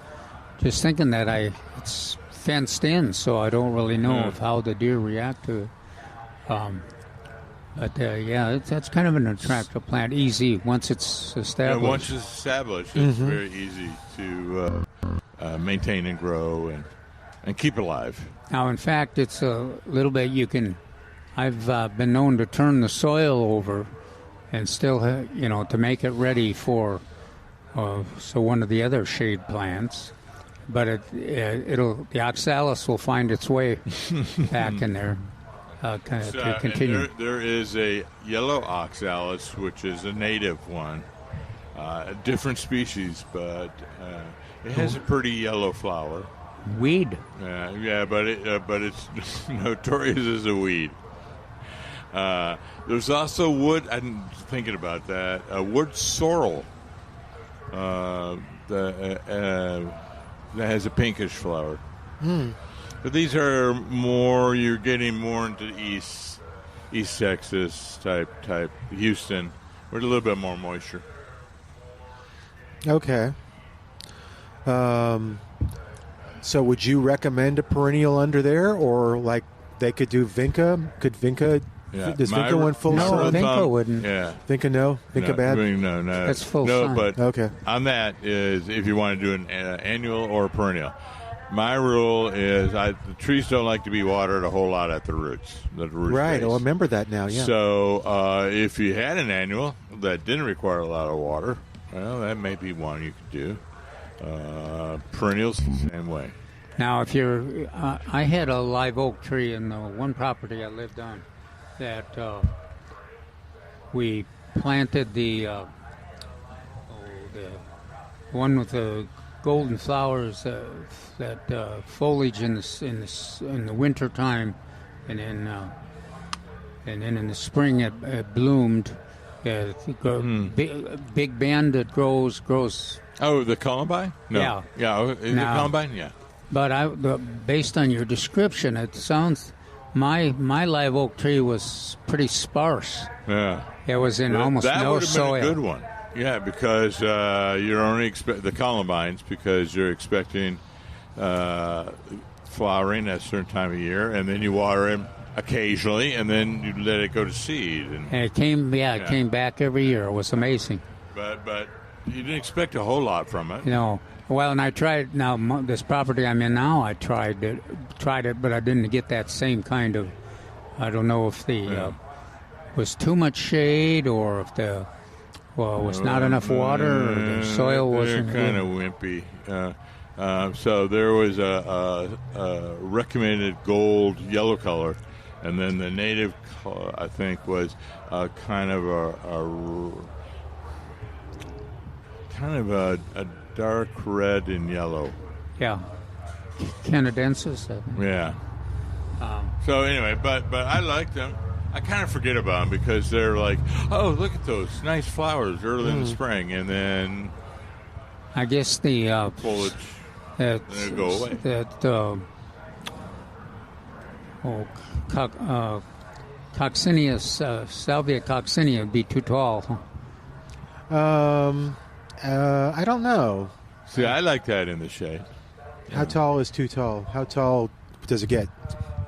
Speaker 3: just thinking that it's fenced in, so I don't really know of how the deer react to it. That's kind of an attractive plant. Easy once it's established.
Speaker 4: Yeah, once it's established, it's very easy to maintain and grow and keep alive.
Speaker 3: Now, in fact, it's a little bit you can I've been known to turn the soil over and still, to make it ready for one of the other shade plants. But the oxalis will find its way back in there to continue.
Speaker 4: There is a yellow oxalis, which is a native one, a different species, but it has a pretty yellow flower.
Speaker 3: Weed.
Speaker 4: But it's notorious as a weed. There's also wood. I'm thinking about that. Wood sorrel. That has a pinkish flower. But these are more. You're getting more into East Texas type Houston, with a little bit more moisture.
Speaker 2: Okay. So would you recommend a perennial under there, or like they could do Vinca? Could Vinca?
Speaker 4: Yeah.
Speaker 2: Does Vinca want full sun?
Speaker 3: No, Vinca wouldn't.
Speaker 4: Yeah.
Speaker 2: Vinca no? Vinca bad?
Speaker 4: No.
Speaker 3: That's full sun.
Speaker 4: But
Speaker 2: okay.
Speaker 4: On that is if you want to do an annual or a perennial. My rule is the trees don't like to be watered a whole lot at the roots.
Speaker 2: Right.
Speaker 4: Base.
Speaker 2: I remember that now, yeah.
Speaker 4: So if you had an annual that didn't require a lot of water, well, that may be one you could do. Perennials the same way.
Speaker 3: Now, if you're, I had a live oak tree in the one property I lived on that we planted the one with the golden flowers, that foliage in the winter time, and then in the spring it bloomed. Big band that grows.
Speaker 4: Oh, the columbine? No.
Speaker 3: Yeah.
Speaker 4: Is it columbine? Yeah.
Speaker 3: But based on your description, it sounds my live oak tree was pretty sparse.
Speaker 4: Yeah.
Speaker 3: It was in almost no soil.
Speaker 4: That would have been a good one. Yeah, because you're only the columbines, because you're expecting flowering at a certain time of year, and then you water them occasionally, and then you let it go to seed. And
Speaker 3: it came back every year. It was amazing.
Speaker 4: But you didn't expect a whole lot from it.
Speaker 3: No. Well, and I tried. Now this property I'm in now, I tried it, but I didn't get that same kind of. I don't know if the was too much shade, or if the was not enough water, or the soil wasn't.
Speaker 4: They're kind of wimpy. So there was a recommended gold yellow color, and then the native color, I think, was kind of a dark red and yellow.
Speaker 3: Yeah, Canadensis.
Speaker 4: Yeah. So anyway, but I like them. I kind of forget about them because they're like, oh, look at those nice flowers early in the spring, and then
Speaker 3: I guess the
Speaker 4: foliage go away.
Speaker 3: Coccineus, Salvia coccinea would be too tall.
Speaker 2: I don't know.
Speaker 4: See, I like that in the shade.
Speaker 2: How tall is too tall? How tall does it get?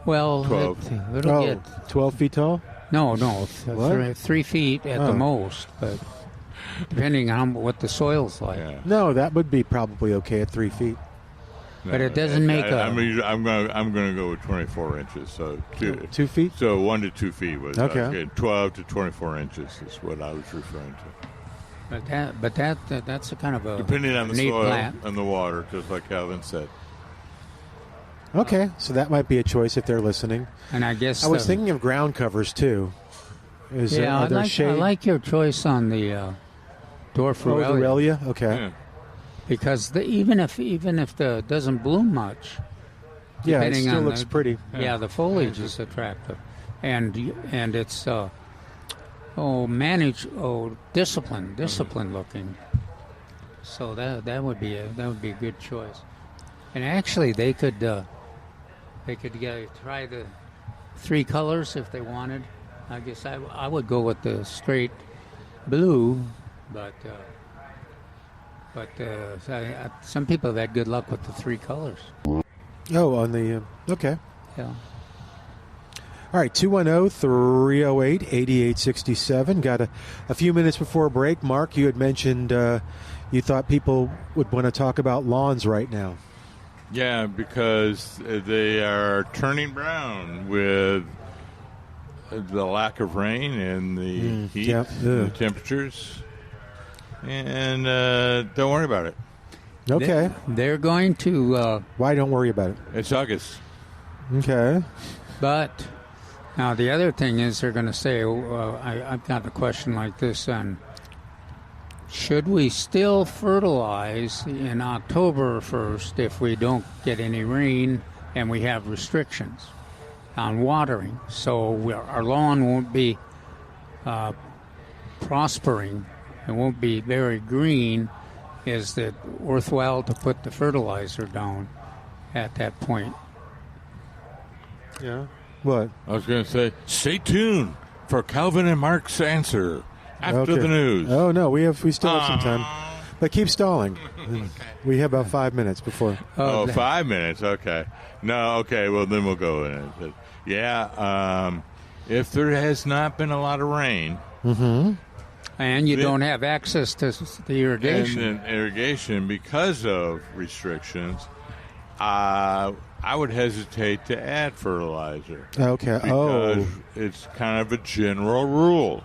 Speaker 3: Well,
Speaker 4: 12.
Speaker 3: It'll get
Speaker 2: 12 feet tall?
Speaker 3: No, 3 feet at the most, but depending on what the soil's like.
Speaker 4: Yeah.
Speaker 2: No, that would be probably okay at 3 feet.
Speaker 3: But it doesn't make
Speaker 4: I'm going to go with 24 inches. So
Speaker 2: 2 feet.
Speaker 4: So 1 to 2 feet was
Speaker 2: okay.
Speaker 4: 12 to 24 inches is what I was referring to.
Speaker 3: But that's a kind of a
Speaker 4: depending on the soil
Speaker 3: plant.
Speaker 4: and the water, just like Calvin said.
Speaker 2: Okay, so that might be a choice if they're listening.
Speaker 3: And I guess
Speaker 2: I was thinking of ground covers too.
Speaker 3: I like your choice on the Dorferellia.
Speaker 2: Okay.
Speaker 4: Yeah.
Speaker 3: Because even if the doesn't bloom much,
Speaker 2: it still looks pretty.
Speaker 3: Yeah, the foliage is attractive, and it's disciplined looking. So that would be a good choice. And actually, they could try the 3 colors if they wanted. I guess I would go with the straight blue, but some people have had good luck with the 3 colors.
Speaker 2: Oh, on the okay.
Speaker 3: Yeah.
Speaker 2: All right, 210-308-8867. Got a few minutes before break. Mark, you had mentioned you thought people would want to talk about lawns right now.
Speaker 4: Yeah, because they are turning brown with the lack of rain and the heat, and the temperatures, and don't worry about it.
Speaker 2: Okay.
Speaker 3: They're going to...
Speaker 2: Why don't worry about it?
Speaker 4: It's August.
Speaker 2: Okay.
Speaker 3: But now the other thing is they're going to say, I've got a question like this, and should we still fertilize in October 1st if we don't get any rain and we have restrictions on watering? So our lawn won't be prospering. It won't be very green. Is it worthwhile to put the fertilizer down at that point?
Speaker 2: Yeah. What?
Speaker 4: I was going to say, stay tuned for Calvin and Mark's answer after the news.
Speaker 2: Oh no, we still have some time, but keep stalling. We have about 5 minutes before.
Speaker 4: 5 minutes. Okay. No. Okay. Well, then we'll go in. Yeah. If there has not been a lot of rain.
Speaker 2: Mm-hmm.
Speaker 3: And you don't have access to the irrigation.
Speaker 4: And irrigation because of restrictions, I would hesitate to add fertilizer.
Speaker 2: Okay.
Speaker 4: Because it's kind of a general rule.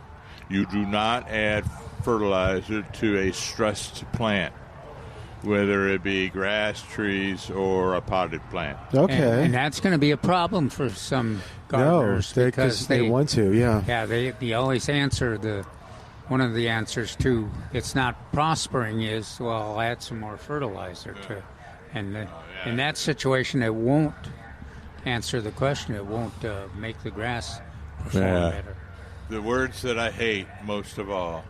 Speaker 4: You do not add fertilizer to a stressed plant, whether it be grass, trees, or a potted plant.
Speaker 2: Okay.
Speaker 3: And that's going to be a problem for some gardeners
Speaker 2: because they want to, yeah.
Speaker 3: Yeah, they always answer one of the answers to it's not prospering is, well, I'll add some more fertilizer to. And in that situation, it won't answer the question. It won't make the grass perform better.
Speaker 4: The words that I hate most of all.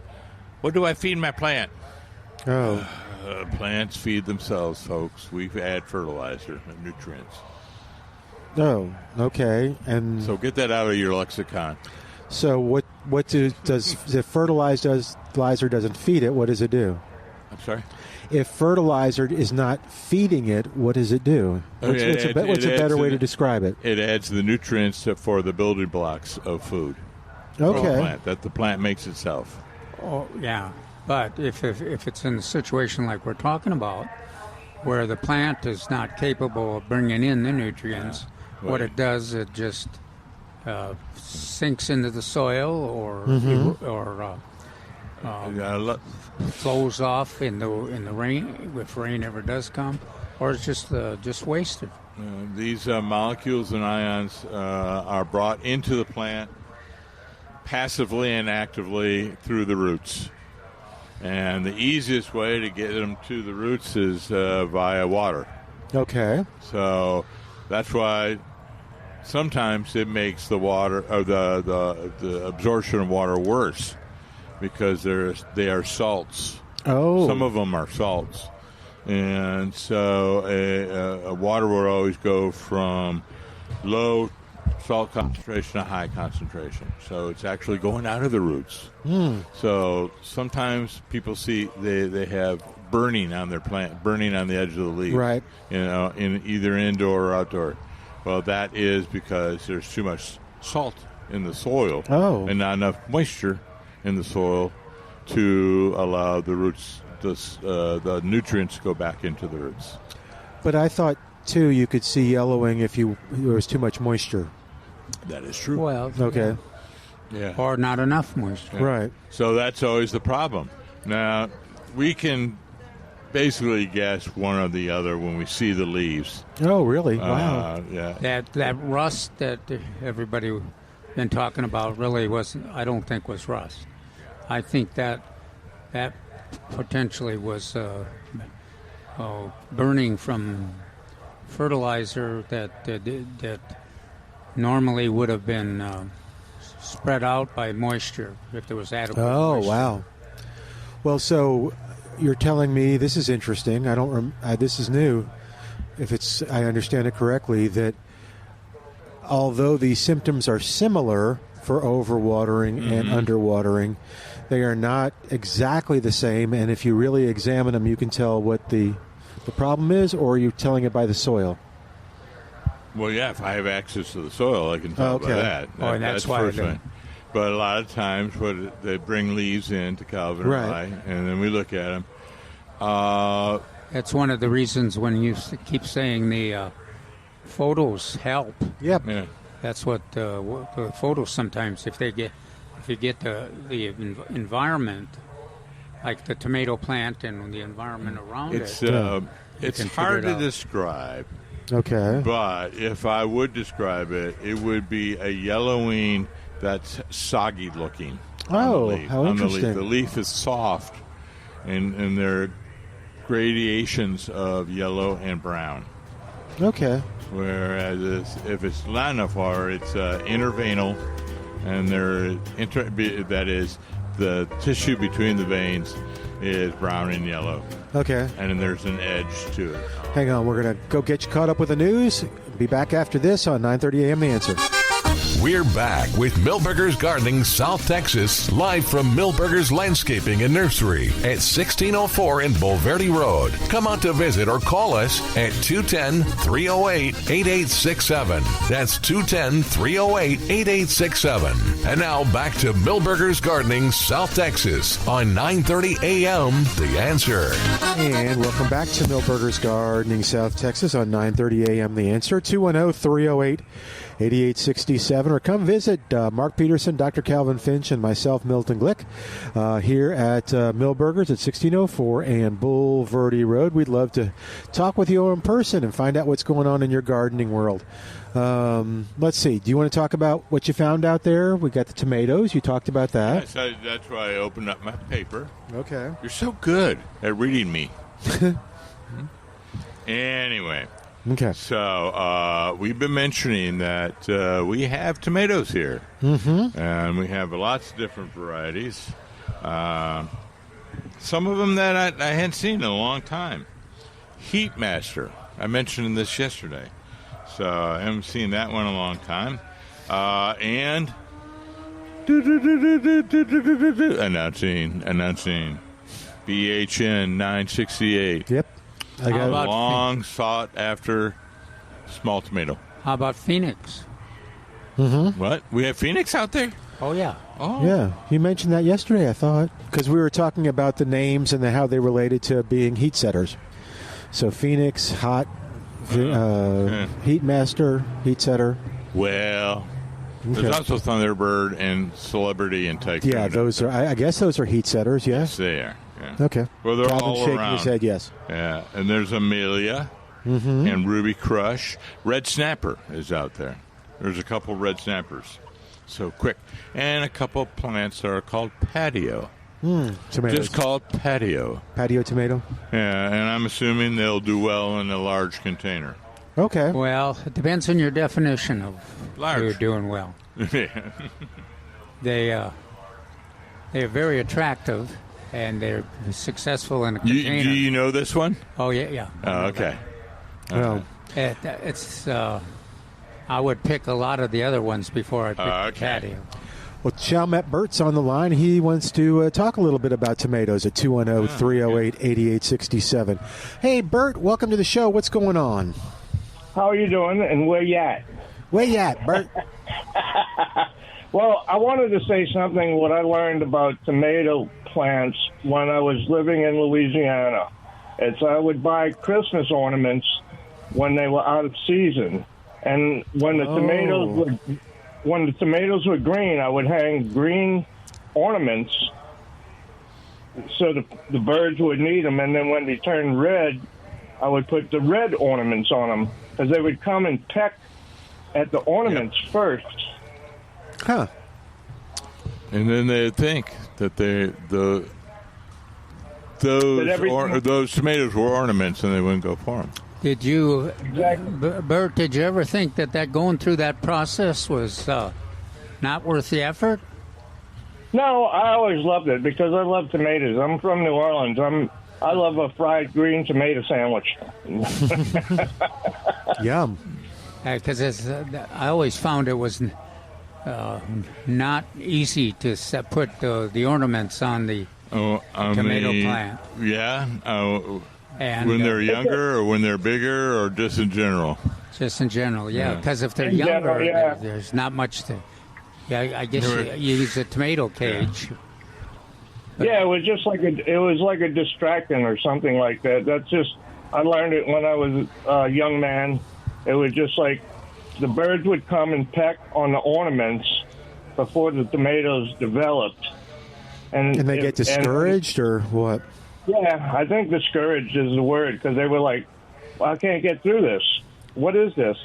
Speaker 4: What do I feed my plant?
Speaker 2: Oh.
Speaker 4: Plants feed themselves, folks. We add fertilizer and nutrients.
Speaker 2: Oh, okay. And
Speaker 4: so get that out of your lexicon.
Speaker 2: So if fertilizer doesn't feed it, what does it do?
Speaker 4: I'm sorry?
Speaker 2: If fertilizer is not feeding it, what does it do? What's a better way to describe it?
Speaker 4: It adds the nutrients for the building blocks of food.
Speaker 2: Okay.
Speaker 4: That the plant makes itself.
Speaker 3: Oh, yeah. But if it's in a situation like we're talking about, where the plant is not capable of bringing in the nutrients, what it does, it just sinks into the soil or flows off in the rain, if rain ever does come, or it's just wasted.
Speaker 4: These molecules and ions are brought into the plant passively and actively through the roots. And the easiest way to get them to the roots is via water.
Speaker 2: Okay.
Speaker 4: So that's why sometimes it makes the water or the absorption of water worse because they are salts.
Speaker 2: Oh.
Speaker 4: Some of them are salts. And so a water will always go from low salt concentration to high concentration. So it's actually going out of the roots. So sometimes people see they have burning on their plant, burning on the edge of the leaf.
Speaker 2: Right.
Speaker 4: In either indoor or outdoor. Well, that is because there's too much salt in the soil and not enough moisture in the soil to allow the roots, the nutrients to go back into the roots.
Speaker 2: But I thought, too, you could see yellowing if there was too much moisture.
Speaker 4: That is true.
Speaker 3: Well,
Speaker 2: okay.
Speaker 3: Yeah. Or not enough moisture.
Speaker 2: Yeah. Right.
Speaker 4: So that's always the problem. Now, we can basically guess one or the other when we see the leaves.
Speaker 2: Oh, really? Wow.
Speaker 4: Yeah.
Speaker 3: That rust that everybody been talking about really I don't think was rust. I think that potentially was burning from fertilizer that normally would have been spread out by moisture if there was adequate moisture.
Speaker 2: Wow. Well, so you're telling me, this is interesting, this is new, if I understand it correctly, that although the symptoms are similar for overwatering and underwatering, they are not exactly the same, and if you really examine them, you can tell what the problem is, or are you telling it by the soil?
Speaker 4: Well, yeah, if I have access to the soil, I can tell by that.
Speaker 3: That's why
Speaker 4: first thing. But a lot of times they bring leaves in to Calvin and I, and then we look at them.
Speaker 3: That's one of the reasons when you keep saying the photos help.
Speaker 2: Yep.
Speaker 4: Yeah.
Speaker 3: That's what the photos sometimes, if you get the environment, like the tomato plant and the environment around
Speaker 4: it's
Speaker 3: it's
Speaker 4: hard to describe.
Speaker 2: Okay.
Speaker 4: But if I would describe it, it would be a yellowing that's soggy looking.
Speaker 2: Oh, how interesting.
Speaker 4: The leaf is soft, and there are gradations of yellow and brown.
Speaker 2: Okay.
Speaker 4: Whereas if it's lanivar, it's interveinal, and that is the tissue between the veins is brown and yellow.
Speaker 2: Okay.
Speaker 4: And then there's an edge to it.
Speaker 2: Hang on, we're going to go get you caught up with the news. Be back after this on 9:30 a.m. The Answer.
Speaker 1: We're back with Milberger's Gardening South Texas, live from Milberger's Landscaping and Nursery at 1604 in Bulverde Road. Come out to visit or call us at 210-308-8867. That's 210-308-8867. And now back to Milberger's Gardening South Texas on 9:30 a.m. The Answer.
Speaker 2: And welcome back to Milberger's Gardening South Texas on 9:30 a.m. The Answer. 210-308-8867, or come visit Mark Peterson, Dr. Calvin Finch, and myself, Milton Glueck, here at Milberger's at 1604 and Bulverde Road. We'd love to talk with you in person and find out what's going on in your gardening world. Let's see. Do you want to talk about what you found out there? We got the tomatoes. You talked about that.
Speaker 4: Yes, that's why I opened up my paper.
Speaker 2: Okay.
Speaker 4: You're so good at reading me. Anyway.
Speaker 2: Okay.
Speaker 4: So we've been mentioning that we have tomatoes here.
Speaker 2: Mm-hmm.
Speaker 4: And we have lots of different varieties. Some of them that I hadn't seen in a long time. Heat Master. I mentioned this yesterday. So I haven't seen that one in a long time. And announcing BHN 968.
Speaker 2: Yep.
Speaker 4: I got a long sought after small tomato.
Speaker 3: How about Phoenix?
Speaker 2: Mm-hmm.
Speaker 4: What? We have Phoenix out there?
Speaker 3: Oh, yeah.
Speaker 4: Oh.
Speaker 2: Yeah. You mentioned that yesterday, I thought, because we were talking about the names and how they related to being heat setters. So Phoenix, Hot, Heat Master, Heat Setter.
Speaker 4: Well, there's also Thunderbird and Celebrity and Tycoon.
Speaker 2: Yeah, those are. I guess those are heat setters. Yes,
Speaker 4: they are. Yeah.
Speaker 2: Okay.
Speaker 4: Well, they're
Speaker 2: Calvin
Speaker 4: all
Speaker 2: shaking
Speaker 4: around.
Speaker 2: his head. Yes.
Speaker 4: Yeah, and there's Amelia and Ruby Crush. Red Snapper is out there. There's a couple red snappers. So quick, and a couple plants that are called patio.
Speaker 2: Tomatoes.
Speaker 4: Just called patio.
Speaker 2: Patio tomato.
Speaker 4: Yeah, and I'm assuming they'll do well in a large container.
Speaker 2: Okay.
Speaker 3: Well, it depends on your definition of
Speaker 4: large.
Speaker 3: You're doing well.
Speaker 4: Yeah.
Speaker 3: They're very attractive, and they're successful in a container.
Speaker 4: Do you know this one?
Speaker 3: Oh, yeah.
Speaker 4: Oh, okay.
Speaker 2: Well,
Speaker 3: It's I would pick a lot of the other ones before I pick patio.
Speaker 2: Well, Chalmette Burt's on the line. He wants to talk a little bit about tomatoes at 210-308-8867. Hey, Bert, welcome to the show. What's going on?
Speaker 7: How are you doing, and where you at?
Speaker 2: Where you at, Bert?
Speaker 7: Well, I wanted to say something what I learned about tomato plants when I was living in Louisiana. It's I would buy Christmas ornaments when they were out of season. And when the tomatoes were green, I would hang green ornaments so the birds would need them. And then when they turned red, I would put the red ornaments on them because they would come and peck at the ornaments first.
Speaker 2: Huh.
Speaker 4: And then they'd think that those tomatoes were ornaments, and they wouldn't go for them.
Speaker 3: Did you, Bert? Did you ever think that going through that process was not worth the effort?
Speaker 7: No, I always loved it because I love tomatoes. I'm from New Orleans. I love a fried green tomato sandwich.
Speaker 2: Yum.
Speaker 3: Because I always found it was not easy to put the ornaments on the tomato plant.
Speaker 4: Yeah.
Speaker 3: And
Speaker 4: when they're younger, or when they're bigger, or just in general?
Speaker 3: Just in general, yeah. Because if they're younger, there's not much to. Yeah, I guess you use a tomato cage.
Speaker 7: Yeah, it was just like a distractant or something like that. That's just I learned it when I was a young man. It was just like the birds would come and peck on the ornaments before the tomatoes developed.
Speaker 2: And they get discouraged, or what?
Speaker 7: Yeah, I think discouraged is the word, because they were like, well, I can't get through this. What is this?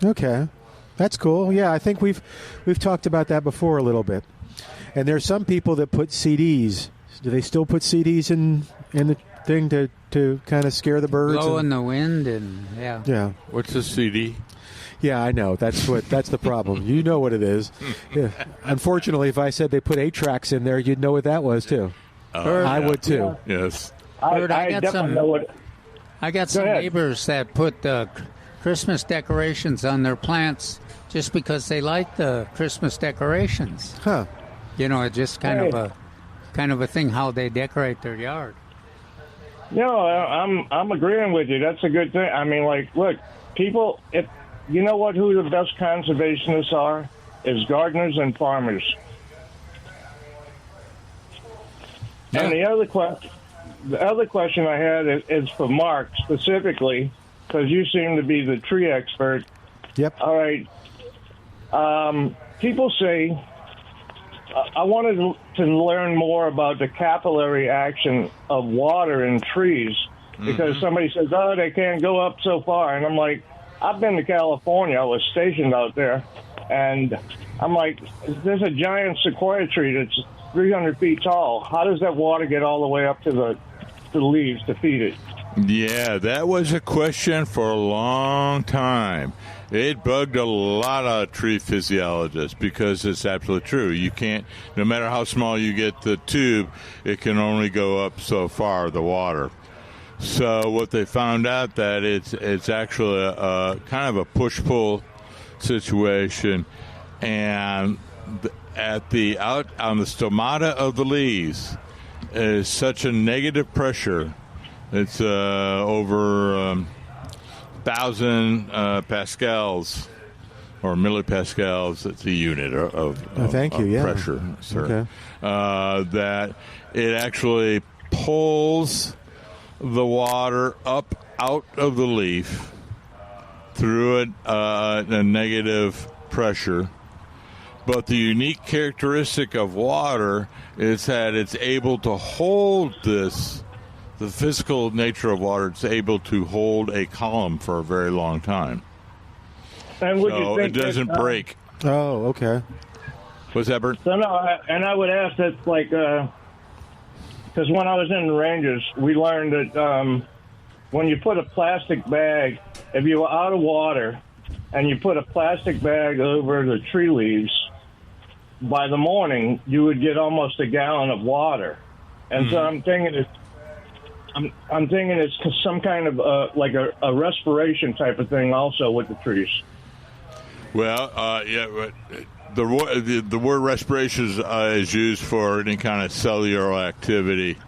Speaker 2: Okay. That's cool. Yeah, I think we've talked about that before a little bit. And there's some people that put CDs. Do they still put CDs in the thing to kind of scare the birds?
Speaker 3: Blow in the wind, and yeah.
Speaker 2: Yeah.
Speaker 4: What's a CD?
Speaker 2: Yeah, I know. That's the problem. You know what it is. Yeah. Unfortunately, if I said they put 8 tracks in there, you'd know what that was too. I would too.
Speaker 7: Yeah.
Speaker 4: Yes.
Speaker 3: Bert,
Speaker 7: I definitely know what.
Speaker 3: I got some neighbors that put Christmas decorations on their plants just because they like the Christmas decorations.
Speaker 2: Huh.
Speaker 3: You know, it's just kind of a thing how they decorate their yard.
Speaker 7: No, I'm agreeing with you. That's a good thing. I mean, like, look, people. If you know what, who the best conservationists are, is gardeners and farmers. Yeah. And the other question I had is for Mark specifically, because you seem to be the tree expert.
Speaker 2: Yep.
Speaker 7: All right. People say, I wanted to learn more about the capillary action of water in trees, because somebody says, oh, they can't go up so far. And I'm like, I've been to California. I was stationed out there. And I'm like, there's a giant sequoia tree that's 300 feet tall. How does that water get all the way up to the leaves to feed it?
Speaker 4: Yeah, that was a question for a long time. It bugged a lot of tree physiologists, because it's absolutely true. You can't, no matter how small you get the tube, it can only go up so far, the water. So what they found out that it's actually a kind of a push-pull situation, and out on the stomata of the leaves is such a negative pressure. It's over 1,000 pascals or millipascals. It's a unit of pressure, sir. Okay. That it actually pulls the water up out of the leaf through a negative pressure. But the unique characteristic of water is that it's able to hold this. The physical nature of water, it's able to hold a column for a very long time.
Speaker 7: And would you think
Speaker 4: it doesn't break.
Speaker 2: Oh, okay.
Speaker 4: What's that, Bert?
Speaker 7: So no, I would ask that, like, because when I was in the Rangers, we learned that when you put a plastic bag, if you were out of water and you put a plastic bag over the tree leaves, by the morning you would get almost a gallon of water. And so I'm thinking it's some kind of like a respiration type of thing also with the trees.
Speaker 4: Well, yeah, the word respiration is used for any kind of cellular activity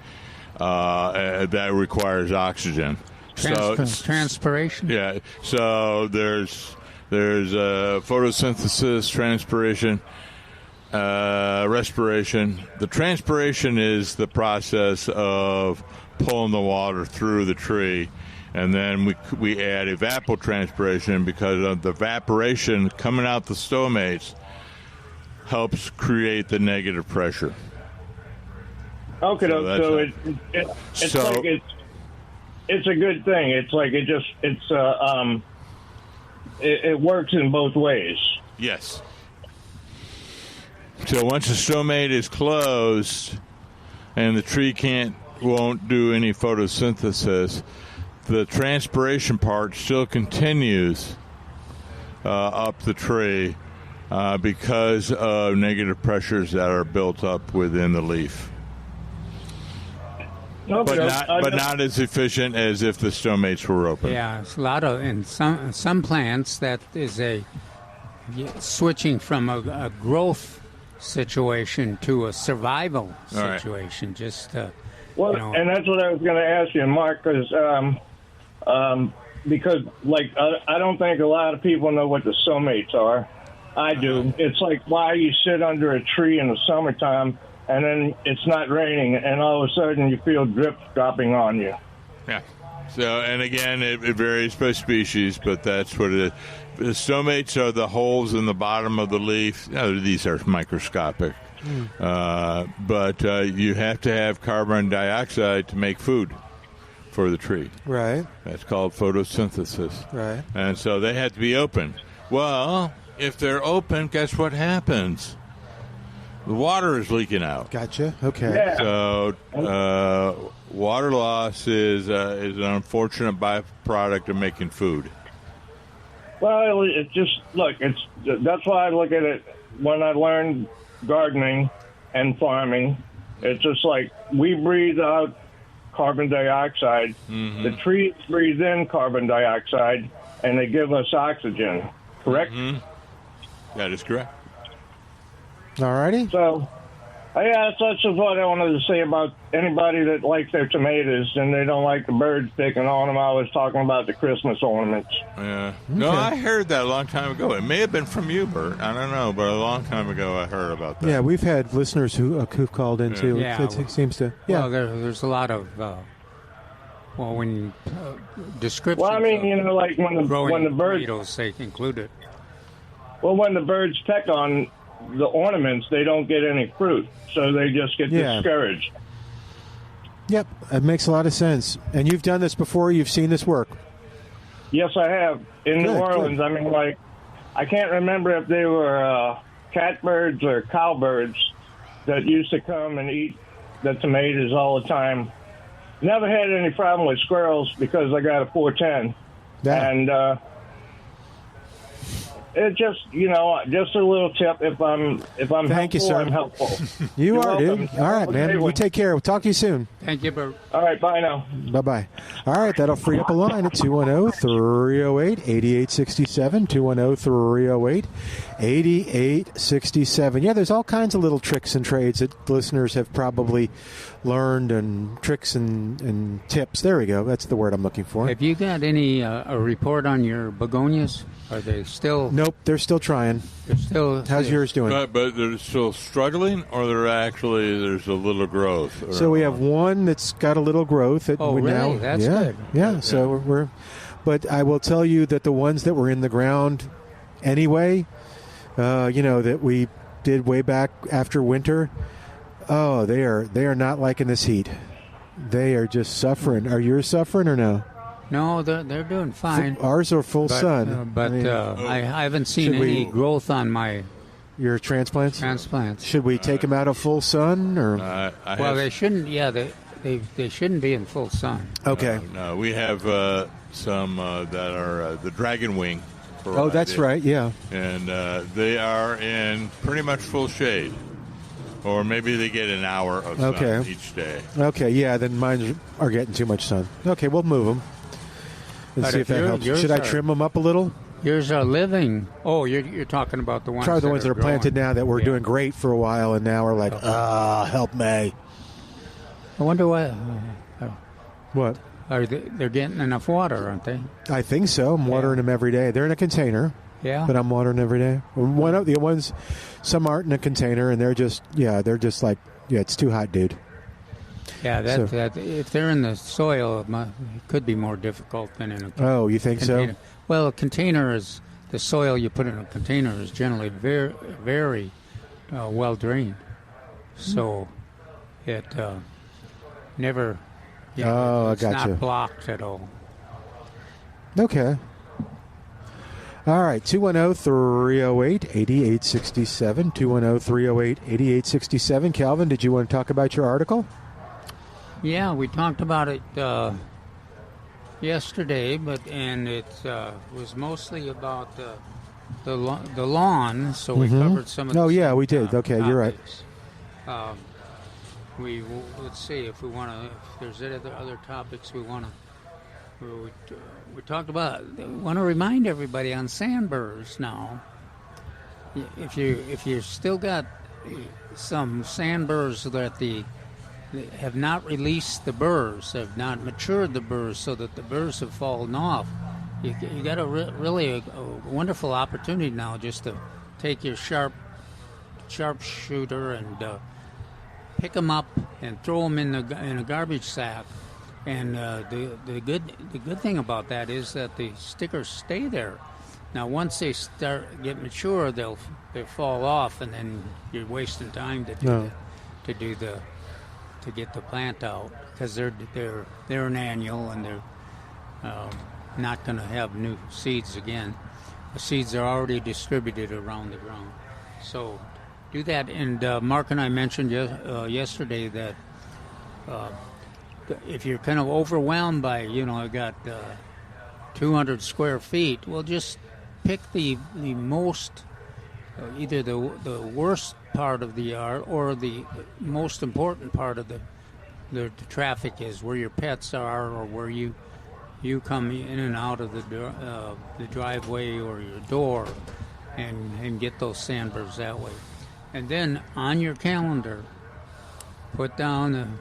Speaker 4: that requires oxygen.
Speaker 3: Transpiration.
Speaker 4: Yeah. So there's photosynthesis, transpiration, respiration. The transpiration is the process of pulling the water through the tree, and then we add evapotranspiration, because of the evaporation coming out the stomates helps create the negative pressure.
Speaker 7: Okay, so it's a good thing. It's like it works in both ways.
Speaker 4: Yes. So once the stomate is closed and the tree won't do any photosynthesis, the transpiration part still continues up the tree because of negative pressures that are built up within the leaf.
Speaker 7: Okay,
Speaker 4: but not as efficient as if the stomates were open.
Speaker 3: Yeah, it's a lot of, in some plants that is switching from a growth situation to a survival situation.
Speaker 7: And that's what I was going to ask you, Mark, because like I don't think a lot of people know what the stomates are. I do. It's like why you sit under a tree in the summertime and then it's not raining, and all of a sudden you feel drips dropping on you.
Speaker 4: Yeah. So, and again, it varies by species, but that's what it is. stomates are the holes in the bottom of the leaf. These are microscopic. But you have to have carbon dioxide to make food for the tree.
Speaker 2: Right.
Speaker 4: That's called photosynthesis.
Speaker 2: Right.
Speaker 4: And so they have to be open. Well, if they're open, guess what happens? The water is leaking out.
Speaker 2: Gotcha. Okay.
Speaker 7: Yeah.
Speaker 4: So water loss is an unfortunate byproduct of making food.
Speaker 7: Well, it's just, look, that's why I look at it when I learned gardening and farming. It's just like we breathe out carbon dioxide. Mm-hmm. The trees breathe in carbon dioxide, and they give us oxygen. Correct?
Speaker 4: Mm-hmm. That is correct.
Speaker 2: All righty.
Speaker 7: So, that's just what I wanted to say about anybody that likes their tomatoes and they don't like the birds picking on them. I was talking about the Christmas ornaments.
Speaker 4: Yeah. Okay. No, I heard that a long time ago. It may have been from you, Bert. I don't know, but a long time ago I heard about that.
Speaker 2: Yeah, we've had listeners who've called in, too.
Speaker 3: Yeah.
Speaker 2: It seems to... Yeah.
Speaker 3: Well, there's a lot of... when descriptions...
Speaker 7: Well, I mean, like when the birds...
Speaker 3: tomatoes, they include it.
Speaker 7: Well, when the birds peck on the ornaments, they don't get any fruit, so they just get discouraged.
Speaker 2: Yep, it makes a lot of sense. And you've done this before? You've seen this work?
Speaker 7: Yes, I have. In New Orleans, I mean, like, I can't remember if they were catbirds or cowbirds that used to come and eat the tomatoes all the time. Never had any problem with squirrels because I got a 410.
Speaker 2: Yeah.
Speaker 7: And it just, just a little tip. If I'm
Speaker 2: Thank you,
Speaker 7: helpful,
Speaker 2: sir.
Speaker 7: I'm helpful.
Speaker 2: You're
Speaker 7: welcome.
Speaker 2: dude. All right, man. You take care. We'll talk to you soon.
Speaker 3: Thank you, Bert.
Speaker 7: All right, bye now.
Speaker 2: Bye-bye. All right, that'll free up a line at 210-308-8867, 210-308-8867. Yeah, there's all kinds of little tricks and trades that listeners have probably learned, and tricks and tips. There we go. That's the word I'm looking for.
Speaker 3: Have you got any a report on your begonias? Are they still...
Speaker 2: Nope, they're still trying.
Speaker 3: They're still...
Speaker 2: How's yours doing?
Speaker 4: But they're still struggling, or there's a little growth?
Speaker 2: So we have one that's got a little growth.
Speaker 3: Really? That's good.
Speaker 2: Yeah, so we're... But I will tell you that the ones that were in the ground anyway, that we did way back after winter, they are not liking this heat. They are just suffering. Are yours suffering or no?
Speaker 3: No, they're doing fine.
Speaker 2: Ours are full sun.
Speaker 3: I haven't seen any growth on
Speaker 2: your transplants. Should we take them out of full sun, or?
Speaker 3: They shouldn't. Yeah, they shouldn't be in full sun.
Speaker 2: Okay.
Speaker 4: No, we have some that are the dragon wing.
Speaker 2: Oh, that's right. Yeah.
Speaker 4: And they are in pretty much full shade. Or maybe they get an hour of sun each day.
Speaker 2: Okay, yeah, then mine are getting too much sun. Okay, we'll move them and see if that helps. Should I trim them up a little?
Speaker 3: Yours are living. Oh, you're talking about the ones.
Speaker 2: Try the ones that are planted now that were doing great for a while, and now are like, help me.
Speaker 3: I wonder why.
Speaker 2: What?
Speaker 3: They're getting enough water, aren't they?
Speaker 2: I think so. I'm watering them every day. They're in a container.
Speaker 3: Yeah.
Speaker 2: But I'm watering every day. One of the ones, some aren't in a container, and they're just like, it's too hot, dude.
Speaker 3: Yeah, that if they're in the soil, it could be more difficult than in a container.
Speaker 2: Oh, you think so?
Speaker 3: Well, a container is, the soil you put in a container is generally very, very well drained. So it never, it's not blocked at all.
Speaker 2: Okay. All right, 210-308-8867, 210-308-8867. Calvin, did you want to talk about your article?
Speaker 3: Yeah, we talked about it yesterday, and it was mostly about the lawn, so we covered some of the...
Speaker 2: Oh, yeah, we did. Okay,
Speaker 3: topics.
Speaker 2: You're right.
Speaker 3: Let's see if there's other topics we want to... We talked about. I want to remind everybody on sandburrs now. If you still got some sandburrs that have not released the burrs, have not matured the burrs, so that the burrs have fallen off, you got really a wonderful opportunity now just to take your sharpshooter and pick them up and throw them in a garbage sack. And the good thing about that is that the stickers stay there. Now, once they get mature, they'll fall off, and then you're wasting time to get the plant out, because they're an annual, and they're not going to have new seeds again. The seeds are already distributed around the ground. So do that. And Mark and I mentioned yesterday that if you're kind of overwhelmed by, I got 200 square feet, well, just pick the most, either the worst part of the yard or the most important part of the traffic is, where your pets are, or where you come in and out of the driveway or your door, and get those sandburrs that way. And then on your calendar, put down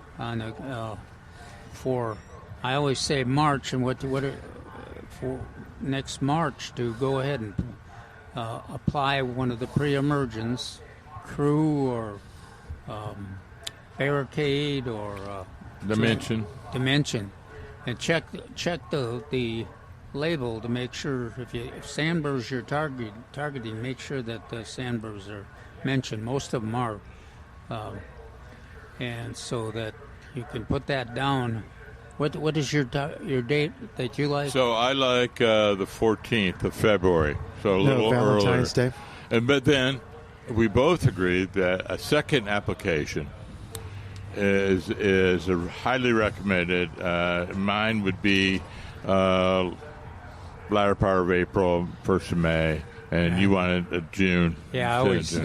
Speaker 3: for, I always say March, and for next March to go ahead and apply one of the pre-emergence, Crew or Barricade or
Speaker 4: Dimension,
Speaker 3: and check the label to make sure if sandburrs you're targeting, make sure that the sandburrs are mentioned. Most of them are, and so that you can put that down. What is your date that you like?
Speaker 4: So I like the 14th of February, so a little
Speaker 2: Valentine's
Speaker 4: earlier.
Speaker 2: Day.
Speaker 4: But then we both agreed that a second application is highly recommended. Mine would be latter part of April, 1st of May, and you wanted June.
Speaker 3: Yeah, always.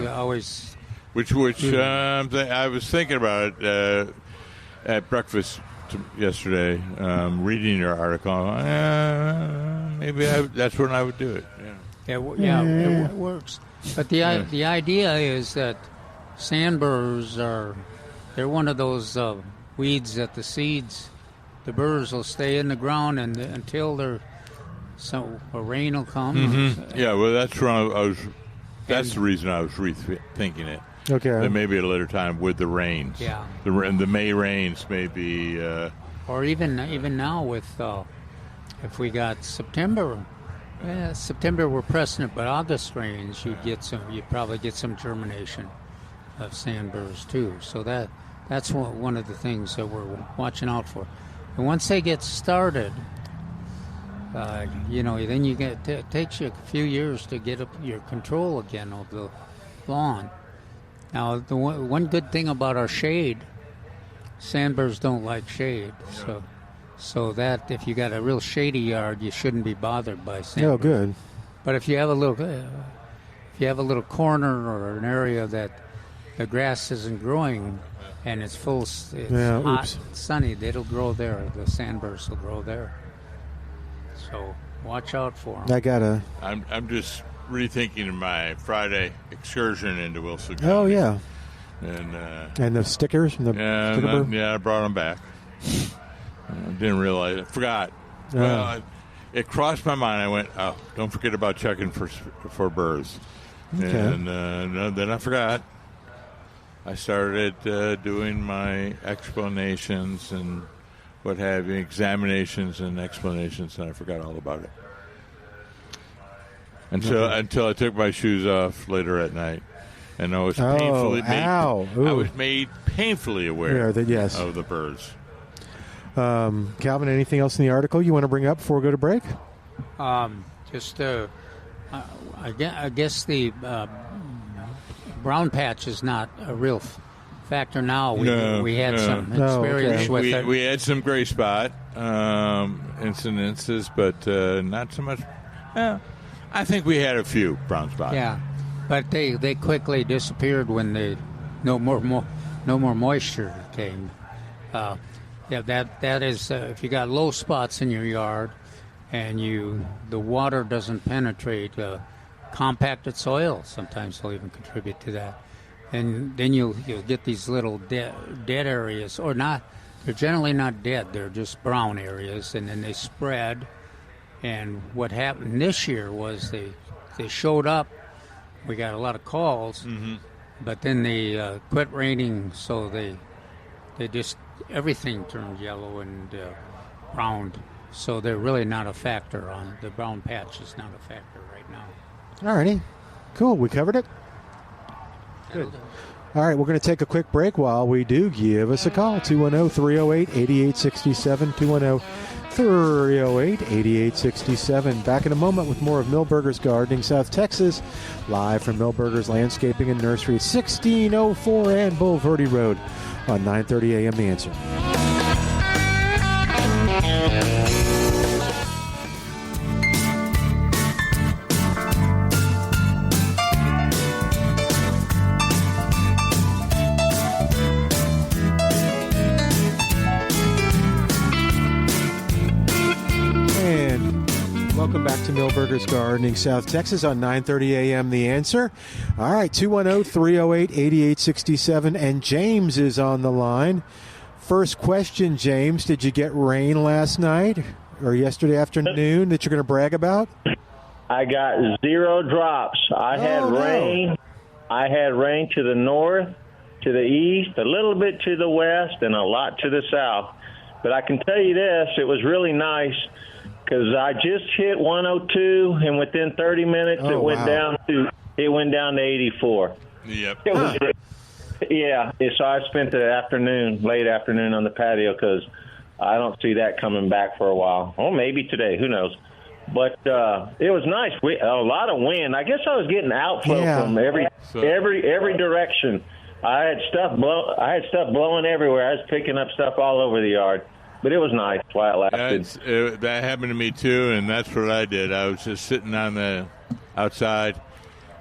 Speaker 4: Which I was thinking about it at breakfast yesterday, reading your article. Maybe that's when I would do it.
Speaker 3: It works. But the idea is that sandburrs they're one of those weeds that the burrs will stay in the ground until a rain will come.
Speaker 4: Mm-hmm. Yeah, well, that's the reason I was rethinking it.
Speaker 2: Okay.
Speaker 4: There may be a later time with the rains.
Speaker 3: Yeah.
Speaker 4: The May rains may be.
Speaker 3: Or even now with if we got September. September we're pressing it, but August rains, you'd probably get some germination of sandburrs too. So that's one of the things that we're watching out for. And once they get started, then it takes you a few years to get up your control again of the lawn. Now, the one good thing about our shade, sandburrs don't like shade, so that if you got a real shady yard, you shouldn't be bothered by sandburrs.
Speaker 2: Oh, good.
Speaker 3: But if you have a little corner or an area that the grass isn't growing and it's hot, sunny, it'll grow there. The sandburrs will grow there. So watch out for them.
Speaker 4: I'm just rethinking my Friday excursion into Wilson County.
Speaker 2: Oh, yeah.
Speaker 4: And
Speaker 2: the stickers from the sticker
Speaker 4: I brought them back. Didn't realize it. Forgot. Well, it crossed my mind. I went, don't forget about checking for burrs. Okay. And then I forgot. I started doing my explanations and what have you, examinations and explanations, and I forgot all about it. Until I took my shoes off later at night, and I was made painfully aware of the burrs.
Speaker 2: Calvin, anything else in the article you want to bring up before we go to break?
Speaker 3: I guess the brown patch is not a real factor now. We had some experience with it.
Speaker 4: We had some gray spot incidences, but not so much. I think we had a few brown spots.
Speaker 3: Yeah, but they quickly disappeared when no more moisture came. That is if you got low spots in your yard and the water doesn't penetrate, compacted soil sometimes will even contribute to that, and then you'll get these little dead areas, or not. They're generally not dead; they're just brown areas, and then they spread. And what happened this year was they showed up. We got a lot of calls, but then they quit raining, so they just everything turned yellow and brown, So they're really not a factor on the brown patch is not a factor right now.
Speaker 2: All righty. Cool. We covered it? Good. All right, we're going to take a quick break. While we do, give us a call, 210-308-8867, 210-308-8867. Back in a moment with more of Milberger's Gardening, South Texas, live from Milberger's Landscaping and Nursery at 1604 and Bulverde Road on 9:30 a.m. The Answer. Welcome back to Milberger's Gardening, South Texas on 9:30 a.m. The Answer. All right, 210-308-8867, and James is on the line. First question, James, did you get rain last night or yesterday afternoon that you're going to brag about?
Speaker 8: I got 0 drops. I had rain. I had rain to the north, to the east, a little bit to the west, and a lot to the south. But I can tell you this, it was really nice. Because I just hit 102, and within 30 minutes, it went down to 84.
Speaker 4: Yep.
Speaker 8: Yeah. So I spent the late afternoon on the patio because I don't see that coming back for a while. Oh, maybe today. Who knows? But it was nice. A lot of wind. I guess I was getting outflow from every direction. I had stuff blowing everywhere. I was picking up stuff all over the yard. But it was nice while it lasted.
Speaker 4: That happened to me, too, and that's what I did. I was just sitting on the outside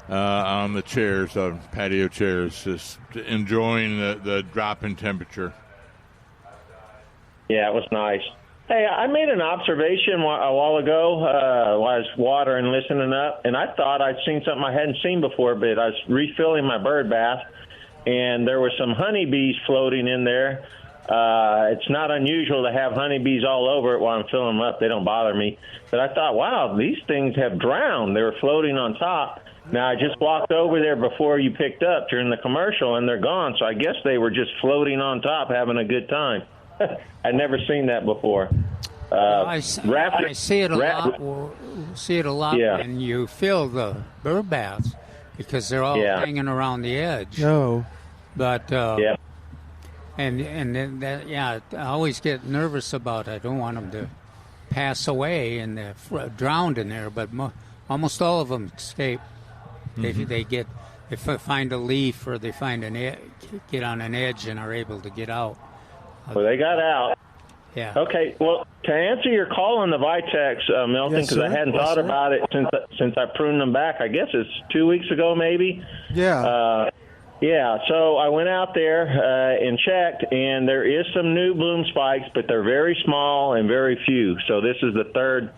Speaker 4: on the chairs, patio chairs, just enjoying the drop in temperature.
Speaker 8: Yeah, it was nice. Hey, I made an observation a while ago while I was watering, listening up, and I thought I'd seen something I hadn't seen before, but I was refilling my bird bath, and there were some honeybees floating in there. It's not unusual to have honeybees all over it while I'm filling them up. They don't bother me. But I thought, wow, these things have drowned. They were floating on top. Now, I just walked over there before you picked up during the commercial, and they're gone. So I guess they were just floating on top having a good time. I'd never seen that before.
Speaker 3: I see it a lot. See it a lot when you fill the bird baths because they're all hanging around the edge.
Speaker 2: No.
Speaker 3: But And then that, I always get nervous about it. I don't want them to pass away and they're drowned in there, but almost all of them escape. Mm-hmm. They find a leaf or they find get on an edge and are able to get out.
Speaker 8: Well, they got out.
Speaker 3: Yeah.
Speaker 8: Okay. Well, to answer your call on the Vitex, Milton, because I hadn't thought about it since I pruned them back. I guess it's 2 weeks ago, maybe.
Speaker 2: Yeah.
Speaker 8: So I went out there and checked, and there is some new bloom spikes, but they're very small and very few. So this is the third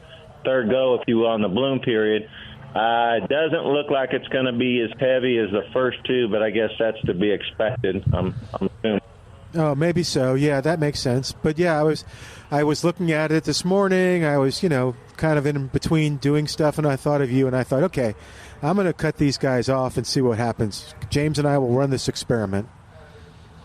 Speaker 8: go, if you will, on the bloom period. It doesn't look like it's going to be as heavy as the first two, but I guess that's to be expected. I'm assuming.
Speaker 2: Oh, maybe so. Yeah, that makes sense. But yeah, I was looking at it this morning. I was, kind of in between doing stuff, and I thought of you, and I thought, okay, I'm going to cut these guys off and see what happens. James and I will run this experiment.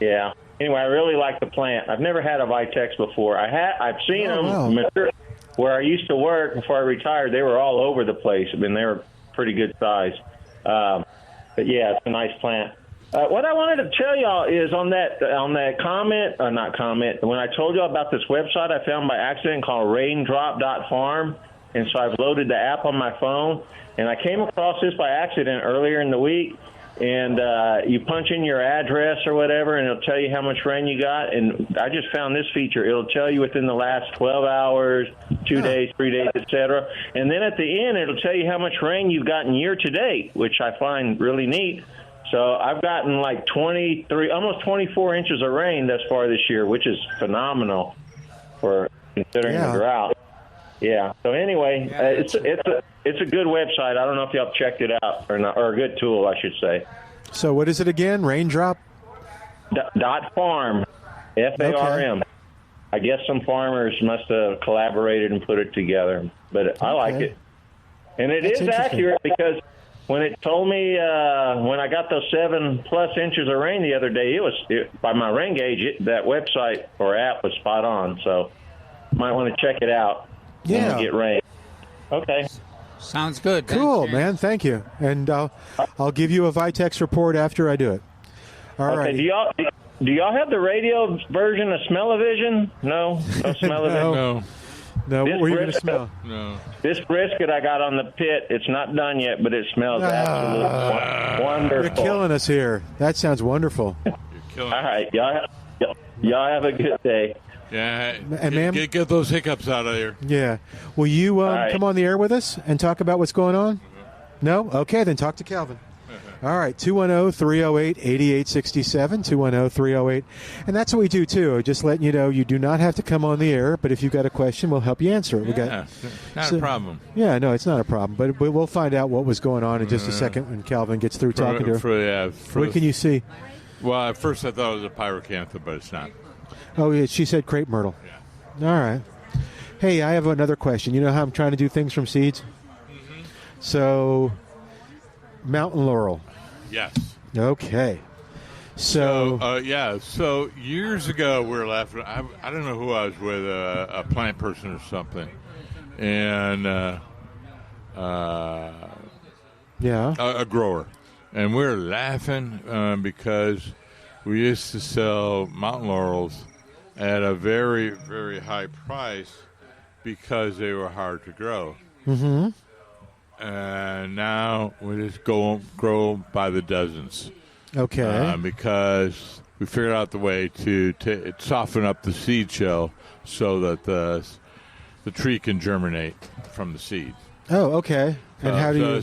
Speaker 8: Yeah. Anyway, I really like the plant. I've never had a Vitex before. I've seen them mature. Where I used to work before I retired, they were all over the place. I mean, they were pretty good size. But yeah, it's a nice plant. What I wanted to tell y'all is on that not comment, when I told y'all about this website I found by accident called raindrop.farm, and so I've loaded the app on my phone, and I came across this by accident earlier in the week, and you punch in your address or whatever, and it'll tell you how much rain you got, and I just found this feature. It'll tell you within the last 12 hours, 2 days, 3 days, etc., and then at the end, it'll tell you how much rain you've gotten year to date, which I find really neat. So I've gotten like 23, almost 24 inches of rain thus far this year, which is phenomenal for considering the drought. Yeah. So anyway, it's a good website. I don't know if y'all checked it out or not, or a good tool, I should say.
Speaker 2: So what is it again? Raindrop?
Speaker 8: .farm, F-A-R-M. Okay. I guess some farmers must have collaborated and put it together, but I like it. And That's is accurate because when it told me when I got those 7+ inches of rain the other day, by my rain gauge, that website or app was spot on. So might want to check it out. when we get rain. Okay.
Speaker 3: Sounds good.
Speaker 2: Cool,
Speaker 3: Thanks,
Speaker 2: man. Thank you. And I'll give you a Vitex report after I do it. All right.
Speaker 8: Do y'all have the radio version of Smell-O-Vision? No Smell-O-Vision.
Speaker 2: No, what were you going to smell?
Speaker 4: No.
Speaker 8: This brisket I got on the pit, it's not done yet, but it smells absolutely wonderful.
Speaker 2: You're killing us here. That sounds wonderful.
Speaker 8: All right, y'all have a good day.
Speaker 4: Yeah,
Speaker 2: And ma'am,
Speaker 4: get those hiccups out of here.
Speaker 2: Yeah. Will you
Speaker 8: right.
Speaker 2: come on the air with us and talk about what's going on? No? Okay, then talk to Calvin. All right, 210-308-8867, 210-308. And that's what we do, too. Just letting you know, you do not have to come on the air, but if you've got a question, we'll help you answer it.
Speaker 4: Not a problem.
Speaker 2: Yeah, no, it's not a problem. But we'll find out what was going on in just a second when Calvin gets through talking to her. What can you see?
Speaker 4: Well, at first I thought it was a pyracantha, but it's not.
Speaker 2: Oh, yeah, she said crepe myrtle.
Speaker 4: Yeah.
Speaker 2: All right. Hey, I have another question. You know how I'm trying to do things from seeds?
Speaker 4: Mm-hmm.
Speaker 2: So, mountain laurel.
Speaker 4: Yes.
Speaker 2: Okay. So
Speaker 4: years ago we were laughing. I don't know who I was with, a plant person or something, and a grower, and we were laughing because we used to sell mountain laurels at a very, very high price because they were hard to grow.
Speaker 2: Mm-hmm.
Speaker 4: And now we just grow by the dozens.
Speaker 2: Okay.
Speaker 4: Because we figured out the way to soften up the seed shell so that the tree can germinate from the seed.
Speaker 2: Oh, okay. And how do you?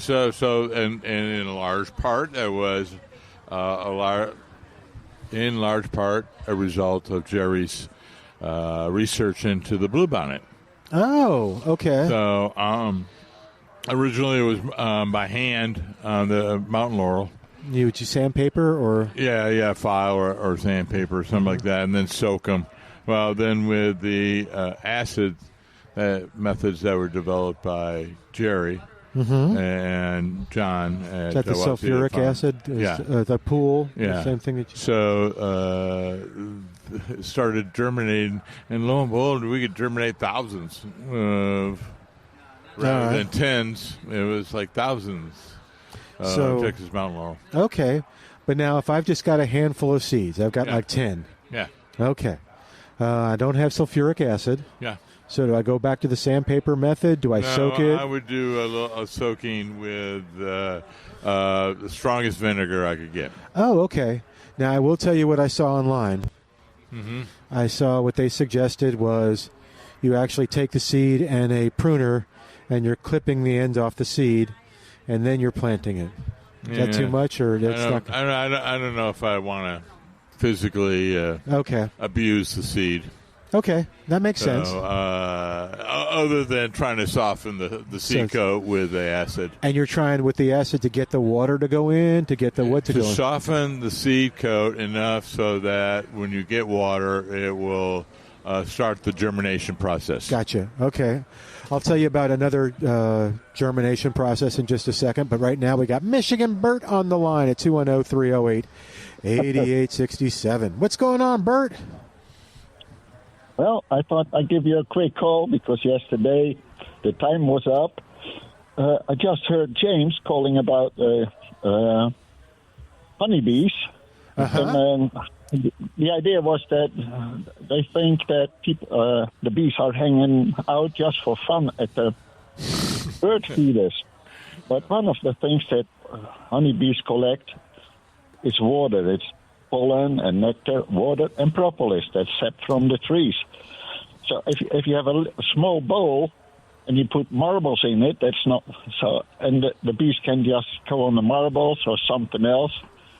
Speaker 4: And in large part, that was in large part a result of Jerry's research into the bluebonnet.
Speaker 2: Oh, okay.
Speaker 4: So originally it was by hand on the mountain laurel.
Speaker 2: Would you sandpaper or?
Speaker 4: Yeah, file or sandpaper or something like that, and then soak them. Well, then with the acid methods that were developed by Jerry and John.
Speaker 2: Is that the sulfuric acid?
Speaker 4: Yeah.
Speaker 2: The pool?
Speaker 4: Yeah.
Speaker 2: The same thing that you...
Speaker 4: So it started germinating, and lo and behold, we could germinate thousands rather than tens. It was like thousands. Texas mountain laurel.
Speaker 2: Okay. But now if I've just got a handful of seeds, I've got like 10.
Speaker 4: Yeah.
Speaker 2: Okay. I don't have sulfuric acid.
Speaker 4: Yeah.
Speaker 2: So do I go back to the sandpaper method? Do I soak it?
Speaker 4: I would do a soaking with the strongest vinegar I could get.
Speaker 2: Oh, okay. Now, I will tell you what I saw online.
Speaker 4: Mm-hmm.
Speaker 2: I saw what they suggested was you actually take the seed and a pruner, and you're clipping the end off the seed, and then you're planting it. Is that too much, or that's not?
Speaker 4: I don't know if I want to physically abuse the seed.
Speaker 2: Okay, that makes sense.
Speaker 4: Other than trying to soften the seed coat with the acid.
Speaker 2: And you're trying with the acid to get the water to go in, to get the what to go in?
Speaker 4: To soften the seed coat enough so that when you get water, it will start the germination process.
Speaker 2: Gotcha. Okay. I'll tell you about another germination process in just a second, but right now we got Michigan Bert on the line at 210-308-8867. What's going on, Bert?
Speaker 9: Well, I thought I'd give you a quick call because yesterday the time was up. I just heard James calling about honeybees. And the idea was that they think that the bees are hanging out just for fun at the bird feeders. But one of the things that honeybees collect is water. It's pollen and nectar, water, and propolis that's sapped from the trees. So if you have a small bowl and you put marbles in it, that's not so. And the bees can just go on the marbles or something else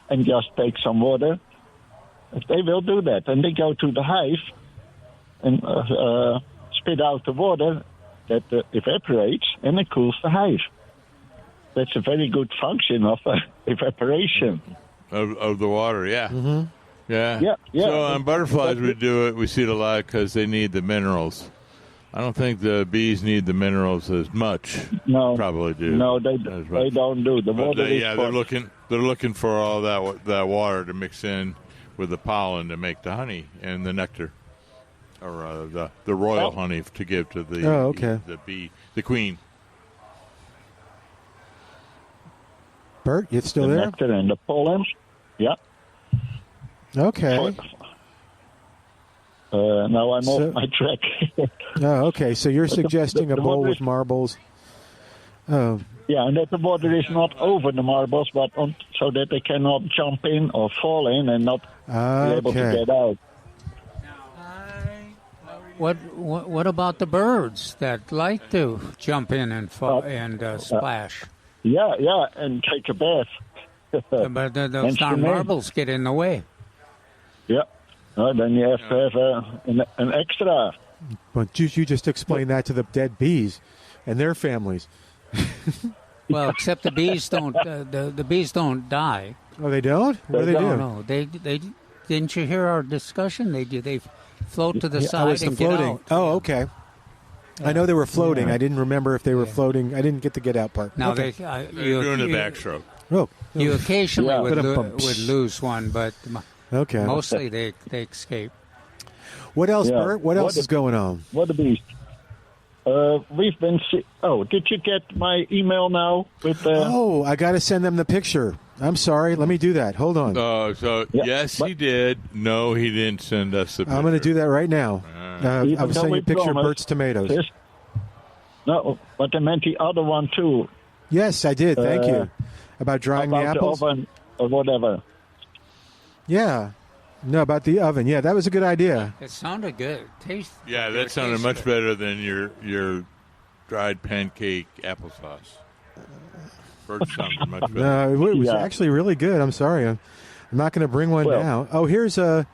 Speaker 9: and just take some water. They will do that, and they go to the hive and spit out the water that evaporates, and it cools the hive. That's a very good function of evaporation.
Speaker 4: Of the water, yeah.
Speaker 2: Mm-hmm.
Speaker 4: Yeah. So on butterflies, we do it. We see it a lot because they need the minerals. I don't think the bees need the minerals as much.
Speaker 9: No,
Speaker 4: probably do.
Speaker 9: No, they don't do the water.
Speaker 4: They're looking for all that water to mix in with the pollen to make the honey and the nectar. or the royal honey to give to the the queen.
Speaker 2: Bert, you still there?
Speaker 9: Nectar and the pollen. Yeah.
Speaker 2: Okay.
Speaker 9: Now I'm off my track.
Speaker 2: Okay. So you're suggesting a bowl with marbles. Oh.
Speaker 9: Yeah, and that the water is not over the marbles, but so that they cannot jump in or fall in and not be able to get out.
Speaker 3: What about the birds that like to jump in and splash?
Speaker 9: Yeah, and take a bath.
Speaker 3: But those darn marbles get in the way.
Speaker 9: Yeah. Then you have to have an extra.
Speaker 2: But you just explained that to the dead bees and their families.
Speaker 3: Well, except the bees don't. The bees don't die.
Speaker 2: Oh, they don't? What do they do?
Speaker 3: No, they didn't you hear our discussion? They do. They float to the side and
Speaker 2: floating.
Speaker 3: Get out.
Speaker 2: Oh, okay. Yeah. I know they were floating. I didn't remember if they were floating. I didn't get the get out part.
Speaker 3: Now
Speaker 4: they're doing the backstroke.
Speaker 2: Oh,
Speaker 3: you occasionally would lose one, but mostly they escape.
Speaker 2: What else, Bert? What else is going on?
Speaker 9: What the beast? We've been. Did you get my email now?
Speaker 2: I got to send them the picture. I'm sorry. Let me do that. Hold on.
Speaker 4: Yes, he did. No, he didn't send us the picture.
Speaker 2: I'm going to do that right now. I'll send you a picture of Bert's tomatoes.
Speaker 9: No, but I meant the other one too.
Speaker 2: Yes, I did. Thank you. About drying the apples?
Speaker 9: The oven or whatever.
Speaker 2: Yeah. No, about the oven. Yeah, that was a good idea.
Speaker 3: It sounded good.
Speaker 4: Yeah, that sounded much better than your dried pancake applesauce. Bert sounded much better.
Speaker 2: No, it was actually really good. I'm sorry. I'm not going to bring one now. Oh, here's a...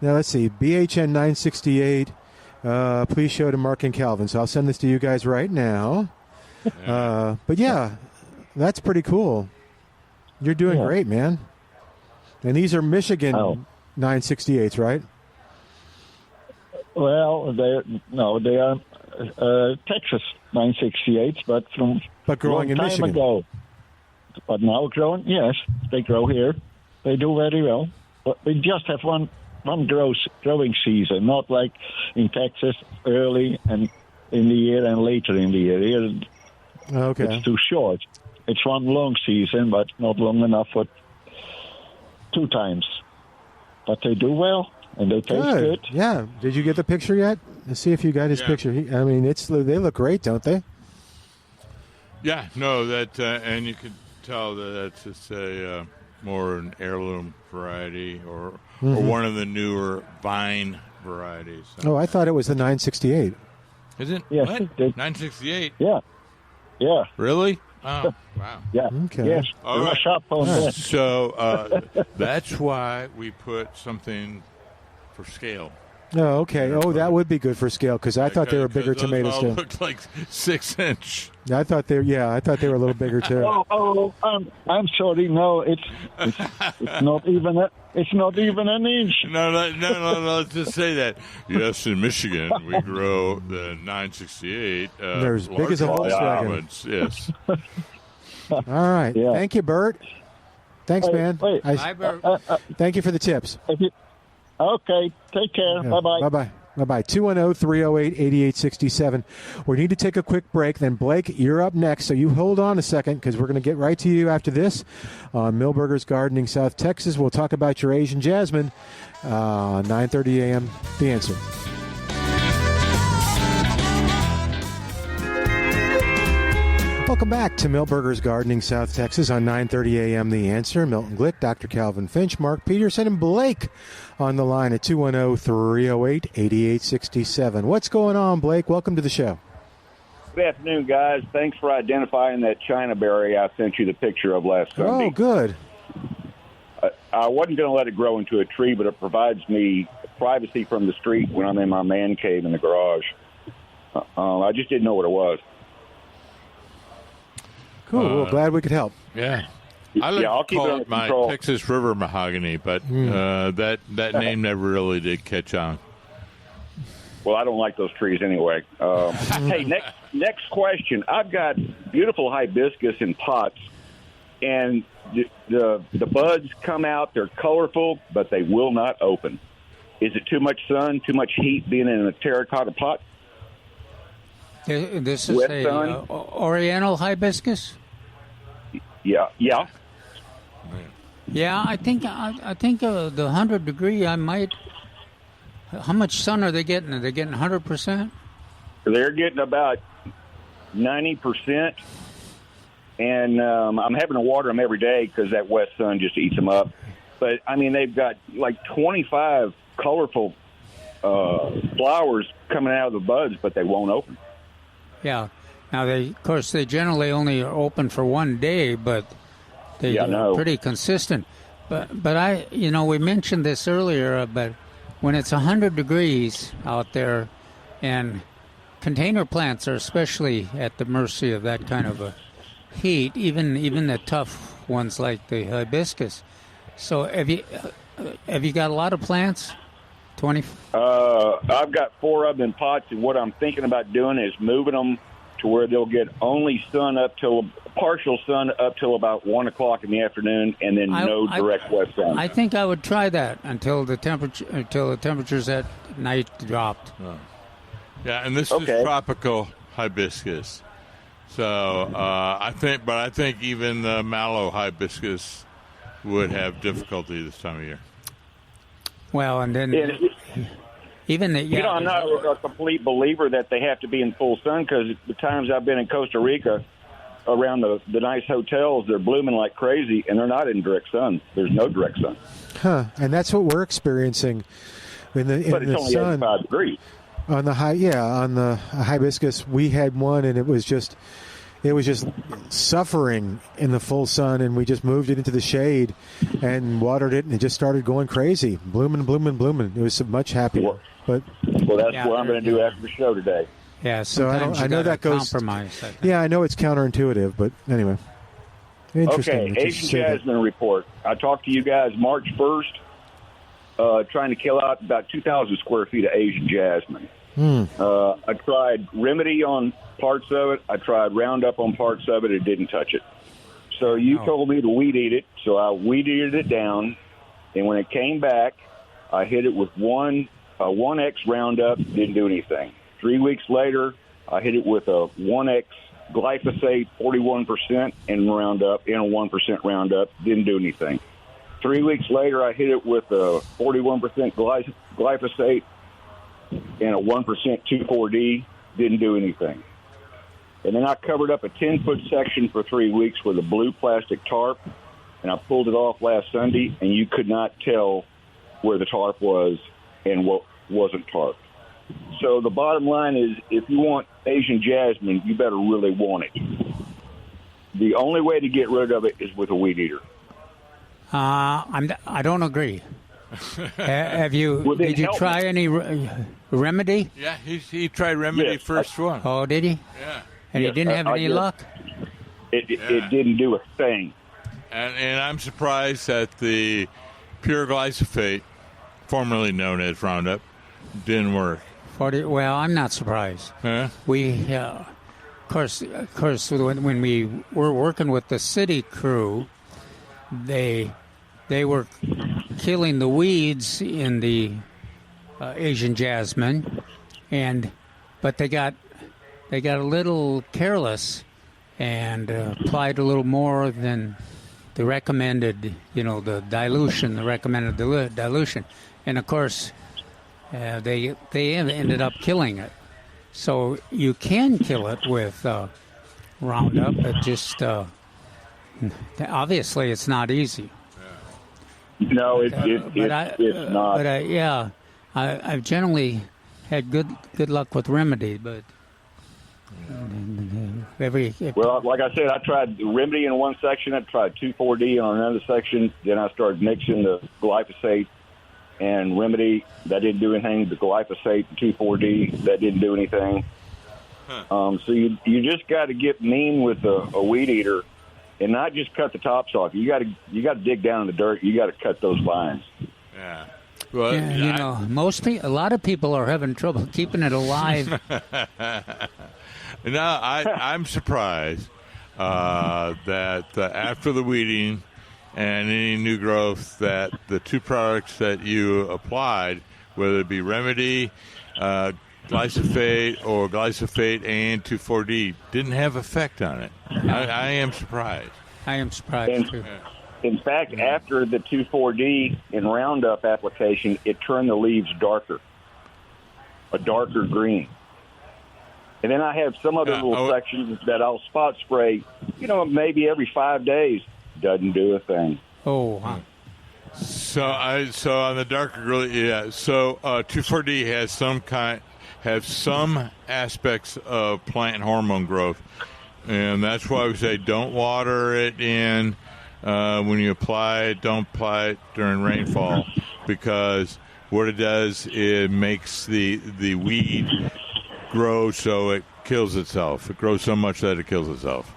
Speaker 2: Now, let's see. BHN 968. Please show to Mark and Calvin. So I'll send this to you guys right now. But, that's pretty cool. You're doing great, man. And these are Michigan 968s, right?
Speaker 9: Well, they are Texas 968s, but
Speaker 2: growing in
Speaker 9: time
Speaker 2: Michigan.
Speaker 9: Ago. But now growing, yes, they grow here. They do very well. But we just have one growing season, not like in Texas early and in the year and later in the year. Here, it's too short. It's one long season, but not long enough for 2 times. But they do well, and they taste good.
Speaker 2: Yeah. Did you get the picture yet? Let's see if you got his picture. I mean, they look great, don't they?
Speaker 4: Yeah. No, and you could tell that's just a more an heirloom variety or one of the newer vine varieties.
Speaker 2: Oh, I thought it was the 968.
Speaker 4: Is it?
Speaker 9: Yes,
Speaker 4: what? 968?
Speaker 9: Yeah. Yeah.
Speaker 4: Really? Oh, wow.
Speaker 9: Yeah.
Speaker 2: Okay.
Speaker 9: Yes.
Speaker 4: All right.
Speaker 9: Shop on that.
Speaker 4: So that's why we put something for scale.
Speaker 2: Oh, okay. Oh, that would be good for scale because I thought they were bigger tomatoes too.
Speaker 4: Looked like 6 inch.
Speaker 2: I thought they were a little bigger too.
Speaker 9: I'm sorry. No, it's not even an inch.
Speaker 4: No. Let's just say that. Yes, in Michigan we grow the 968.
Speaker 2: They're as big as a Volkswagen.
Speaker 4: Yes.
Speaker 2: All right. Yeah. Thank you, Bert. Thanks, man.
Speaker 3: Bye, Bert.
Speaker 2: Thank you for the tips.
Speaker 9: Okay. Take care.
Speaker 2: Yeah.
Speaker 9: Bye-bye.
Speaker 2: Bye-bye. Bye-bye. 210-308-8867. We need to take a quick break. Then, Blake, you're up next. So you hold on a second because we're going to get right to you after this on Milberger's Gardening, South Texas. We'll talk about your Asian jasmine. 9:30 a.m. The Answer. Welcome back to Milberger's Gardening, South Texas on 9:30 a.m. The Answer. Milton Glueck, Dr. Calvin Finch, Mark Peterson, and Blake on the line at 210-308-8867. What's going on, Blake? Welcome to the show.
Speaker 10: Good afternoon, guys. Thanks for identifying that China berry I sent you the picture of last Sunday.
Speaker 2: Oh, good.
Speaker 10: I wasn't going to let it grow into a tree, but it provides me privacy from the street when I'm in my man cave in the garage. I just didn't know what it was.
Speaker 2: Cool. Well, glad we could help.
Speaker 4: Yeah. I'll keep it under my control. Texas River mahogany, but that name never really did catch on.
Speaker 10: Well, I don't like those trees anyway. Hey, next question. I've got beautiful hibiscus in pots, and the buds come out. They're colorful, but they will not open. Is it too much sun, too much heat being in a terracotta pot?
Speaker 3: This is Oriental hibiscus?
Speaker 10: Yeah.
Speaker 3: Yeah, I think the 100 degree, I might. How much sun are they getting? Are they getting 100%?
Speaker 10: They're getting about 90%. And I'm having to water them every day because that west sun just eats them up. But, I mean, they've got like 25 colorful flowers coming out of the buds, but they won't open.
Speaker 3: Yeah. Now, they generally only are open for one day, but they're pretty consistent. But we mentioned this earlier, but when it's 100 degrees out there, and container plants are especially at the mercy of that kind of a heat, even the tough ones like the hibiscus. So have you got a lot of plants? 20?
Speaker 10: I've got 4 of them in pots, and what I'm thinking about doing is moving them to where they'll get only partial sun up till about 1 o'clock in the afternoon, and then no direct west sun.
Speaker 3: I think I would try that until the temperatures at night dropped.
Speaker 4: Oh. Yeah, and this is tropical hibiscus. So I think even the mallow hibiscus would have difficulty this time of year.
Speaker 3: Well, and then
Speaker 10: I'm not a complete believer that they have to be in full sun, because the times I've been in Costa Rica around the nice hotels, they're blooming like crazy, and they're not in direct sun. There's no direct sun.
Speaker 2: Huh? And that's what we're experiencing in the
Speaker 10: only
Speaker 2: sun.
Speaker 10: 85 degrees.
Speaker 2: On the hibiscus, we had one, and it was just suffering in the full sun, and we just moved it into the shade and watered it, and it just started going crazy, blooming. It was much happier. That's
Speaker 10: what I'm going to do after the show today.
Speaker 3: Yeah,
Speaker 2: so I know that goes.
Speaker 3: Compromise,
Speaker 2: I know it's counterintuitive, but anyway. Interesting.
Speaker 10: Okay, Asian Jasmine report. I talked to you guys March 1st, trying to kill out about 2,000 square feet of Asian Jasmine. I tried Remedy on parts of it. I tried Roundup on parts of it. It didn't touch it. So you told me to weed eat it, so I weed eated it down. And when it came back, I hit it with 1X Roundup. Didn't do anything. 3 weeks later, I hit it with a 1X glyphosate, 41% in Roundup, and a 1% Roundup. Didn't do anything. 3 weeks later, I hit it with a 41% glyphosate and a 1% 2,4-D. Didn't do anything. And then I covered up a 10-foot section for 3 weeks with a blue plastic tarp, and I pulled it off last Sunday, and you could not tell where the tarp was and what wasn't tarp. So the bottom line is, if you want Asian Jasmine, you better really want it. The only way to get rid of it is with a weed eater.
Speaker 3: I don't agree. Have you? Did you try any Remedy?
Speaker 4: Yeah, he tried Remedy first one.
Speaker 3: Oh, did he?
Speaker 4: Yeah.
Speaker 3: And he didn't have any luck?
Speaker 10: It didn't do a thing.
Speaker 4: And I'm surprised that the pure glyphosate, formerly known as Roundup, didn't work.
Speaker 3: Well, I'm not surprised.
Speaker 4: Huh?
Speaker 3: We, of course, when we were working with the city crew, they were killing the weeds in the Asian Jasmine, but they got a little careless and applied a little more than the recommended, the recommended dilution. And of course, they ended up killing it. So you can kill it with Roundup. It just obviously it's not easy.
Speaker 10: No, it's not.
Speaker 3: But I've generally had good luck with Remedy, but
Speaker 10: well, like I said, I tried Remedy in one section. I tried 2,4-D on another section. Then I started mixing the glyphosate and Remedy. That didn't do anything. The glyphosate and 2,4-D, that didn't do anything. So you just got to get mean with a weed eater and not just cut the tops off. You got to dig down in the dirt. You got to cut those vines.
Speaker 4: Yeah. Well,
Speaker 3: a lot of people are having trouble keeping it alive.
Speaker 4: No, I'm surprised that after the weeding and any new growth, that the two products that you applied whether it be Remedy, glyphosate, or glyphosate and 2,4-D, didn't have effect on it. I am surprised.
Speaker 3: I am surprised too.
Speaker 10: In fact, after the 2,4-D and Roundup application, it turned the leaves darker, a darker green. And then I have some other little sections that I'll spot spray, maybe every 5 days. Doesn't do a thing.
Speaker 3: Oh, huh.
Speaker 4: So on the darker green, yeah. So 2,4-D has some aspects of plant hormone growth, and that's why we say don't water it in. When you apply it, don't apply it during rainfall, because what it does, it makes the weed grow so it kills itself. It grows so much that it kills itself.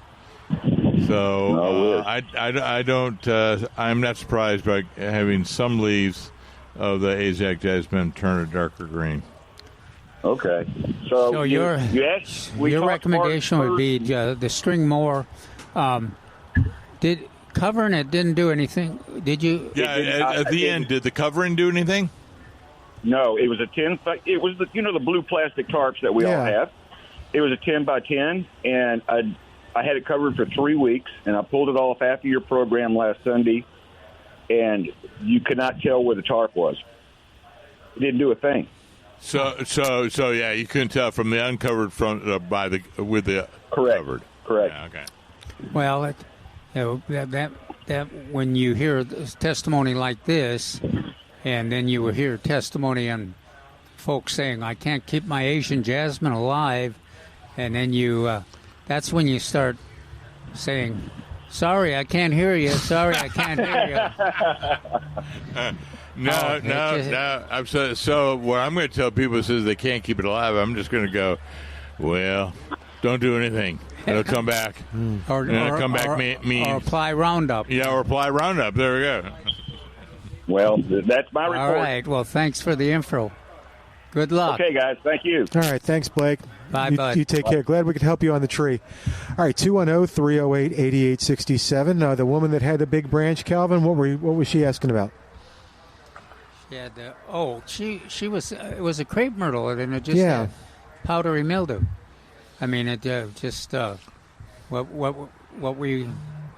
Speaker 4: So I don't. I'm not surprised by having some leaves of the Aztec jasmine turn a darker green.
Speaker 10: Okay. So
Speaker 3: your recommendation would be the string more. Did covering it didn't do anything? Did you?
Speaker 4: Yeah. At the end, did the covering do anything?
Speaker 10: No, it was a 10. It was the blue plastic tarps that we all have. It was a 10 by 10, and I had it covered for 3 weeks, and I pulled it off after your program last Sunday, and you could not tell where the tarp was. It didn't do a thing.
Speaker 4: So yeah, you couldn't tell from the uncovered front with the covered.
Speaker 10: Correct.
Speaker 4: Yeah, okay.
Speaker 3: Well, that when you hear testimony like this, and then you will hear testimony on folks saying, "I can't keep my Asian jasmine alive," and then that's when you start saying, "Sorry, I can't hear you. Sorry, I can't hear you." No. So what I'm going to tell people is they can't keep it alive. I'm just going to go, well, don't do anything. It'll come back. Or apply Roundup.
Speaker 4: Yeah, or apply Roundup. There we go.
Speaker 10: Well, that's my report.
Speaker 3: All right. Well, thanks for the info. Good luck.
Speaker 10: Okay, guys. Thank you.
Speaker 2: All right. Thanks, Blake.
Speaker 3: Bye, bud.
Speaker 2: You take care. Glad we could help you on the tree. All right. 210-308-8867. The woman that had the big branch, Calvin, what was she asking about?
Speaker 3: She was. It was a crepe myrtle, and it just had powdery mildew. I mean, it just what we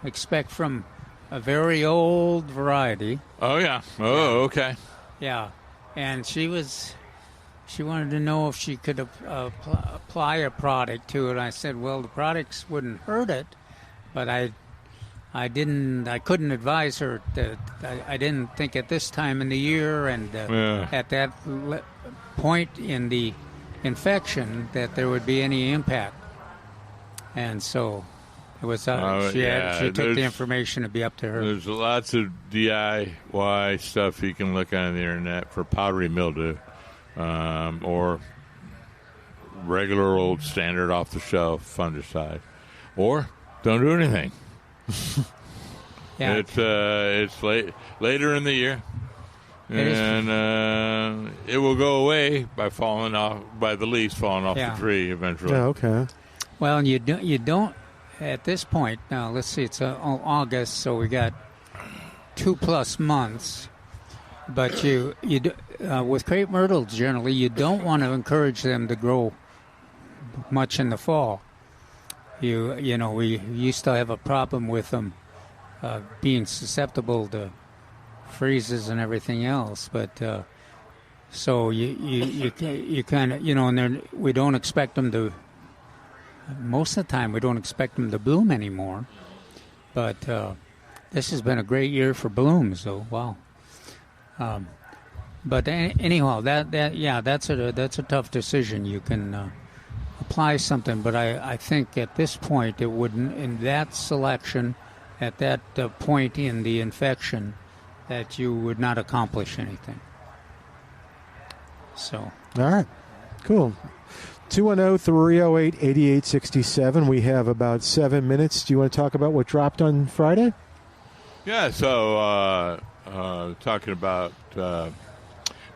Speaker 3: expect from a very old variety.
Speaker 4: Oh yeah. Oh okay.
Speaker 3: Yeah, and she wanted to know if she could apply a product to it. I said, well, the products wouldn't hurt it, but I couldn't advise her that I didn't think at this time in the year and at that point in the infection that there would be any impact. And so it was she took the information to be up to her.
Speaker 4: There's lots of DIY stuff you can look on the internet for powdery mildew, or regular old standard off the shelf fungicide, or don't do anything.
Speaker 3: Yeah,
Speaker 4: it's later in the year, and it will go away by the leaves falling off the tree eventually.
Speaker 2: Oh, okay.
Speaker 3: Well, and you don't at this point. Now let's see, it's August, so we got 2+ months. But you with crepe myrtles generally, you don't want to encourage them to grow much in the fall. We used to have a problem with them being susceptible to freezes and everything else, but so you kind of and we don't expect them to. Most of the time, we don't expect them to bloom anymore. But this has been a great year for blooms, so wow. But anyhow, that's a tough decision. You can apply something, but I think at this point it wouldn't. In that selection, at that point in the infection, that you would not accomplish anything. So.
Speaker 2: All right. Cool. 210-308-8867. We have about 7 minutes. Do you want to talk about what dropped on Friday?
Speaker 4: Yeah, so talking about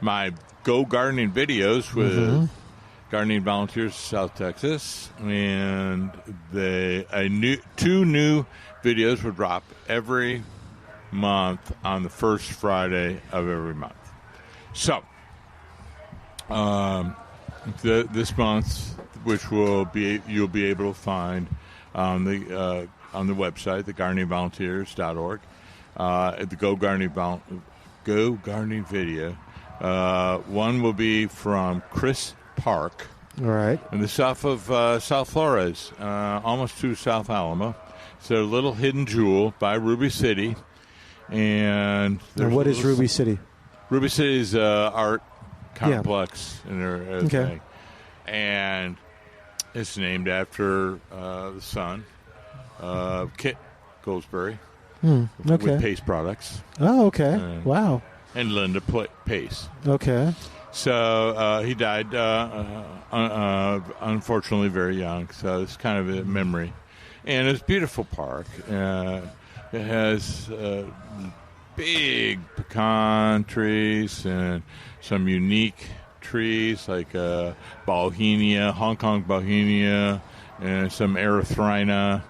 Speaker 4: my Go Gardening videos with Gardening Volunteers South Texas, and two new videos will drop every month on the first Friday of every month. So this month, which you'll be able to find on the website, the gardeningvolunteers.org, the Go Gardening video. One will be from Chris Park.
Speaker 2: All right.
Speaker 4: In the south of South Flores, almost to South Alamo. It's a little hidden jewel by Ruby City. And
Speaker 2: what is Ruby City?
Speaker 4: Ruby City is art complex in their thing. And it's named after the son of Kit Goldsberry with Pace Products.
Speaker 2: Oh, okay. Wow.
Speaker 4: And Linda Pace.
Speaker 2: Okay.
Speaker 4: So he died, unfortunately, very young. So it's kind of a memory. And it's a beautiful park. It has big pecan trees and some unique trees like Bauhinia, Hong Kong Bauhinia, and some Erythrina.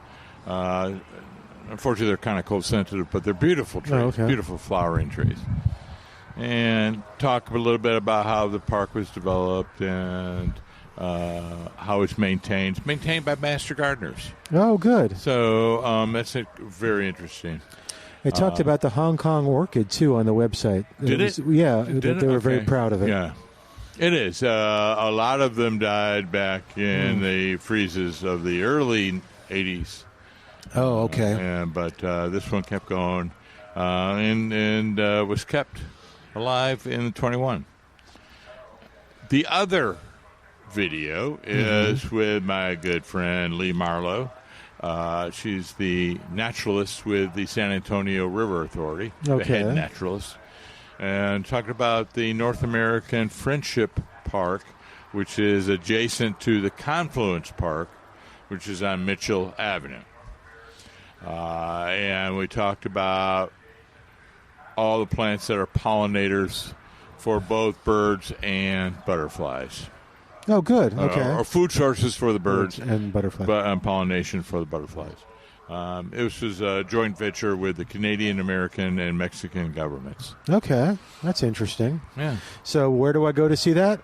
Speaker 4: Unfortunately, they're kind of cold sensitive, but they're beautiful trees, beautiful flowering trees. And talk a little bit about how the park was developed and how it's maintained. It's maintained by master gardeners.
Speaker 2: Oh, good.
Speaker 4: So that's very interesting.
Speaker 2: It talked about the Hong Kong orchid, too, on the website.
Speaker 4: Did it?
Speaker 2: Yeah, they were very proud of it.
Speaker 4: Yeah, it is. A lot of them died back in the freezes of the early 80s.
Speaker 2: Oh, okay.
Speaker 4: But this one kept going and was kept alive in 21. The other video is with my good friend Lee Marlowe. She's the naturalist with the San Antonio River Authority, the head naturalist, and talked about the North American Friendship Park, which is adjacent to the Confluence Park, which is on Mitchell Avenue. And we talked about all the plants that are pollinators for both birds and butterflies.
Speaker 2: Oh, good. Okay.
Speaker 4: Or food sources for the birds
Speaker 2: and butterflies.
Speaker 4: Pollination for the butterflies. It was a joint venture with the Canadian, American, and Mexican governments.
Speaker 2: Okay. That's interesting.
Speaker 4: Yeah.
Speaker 2: So where do I go to see that?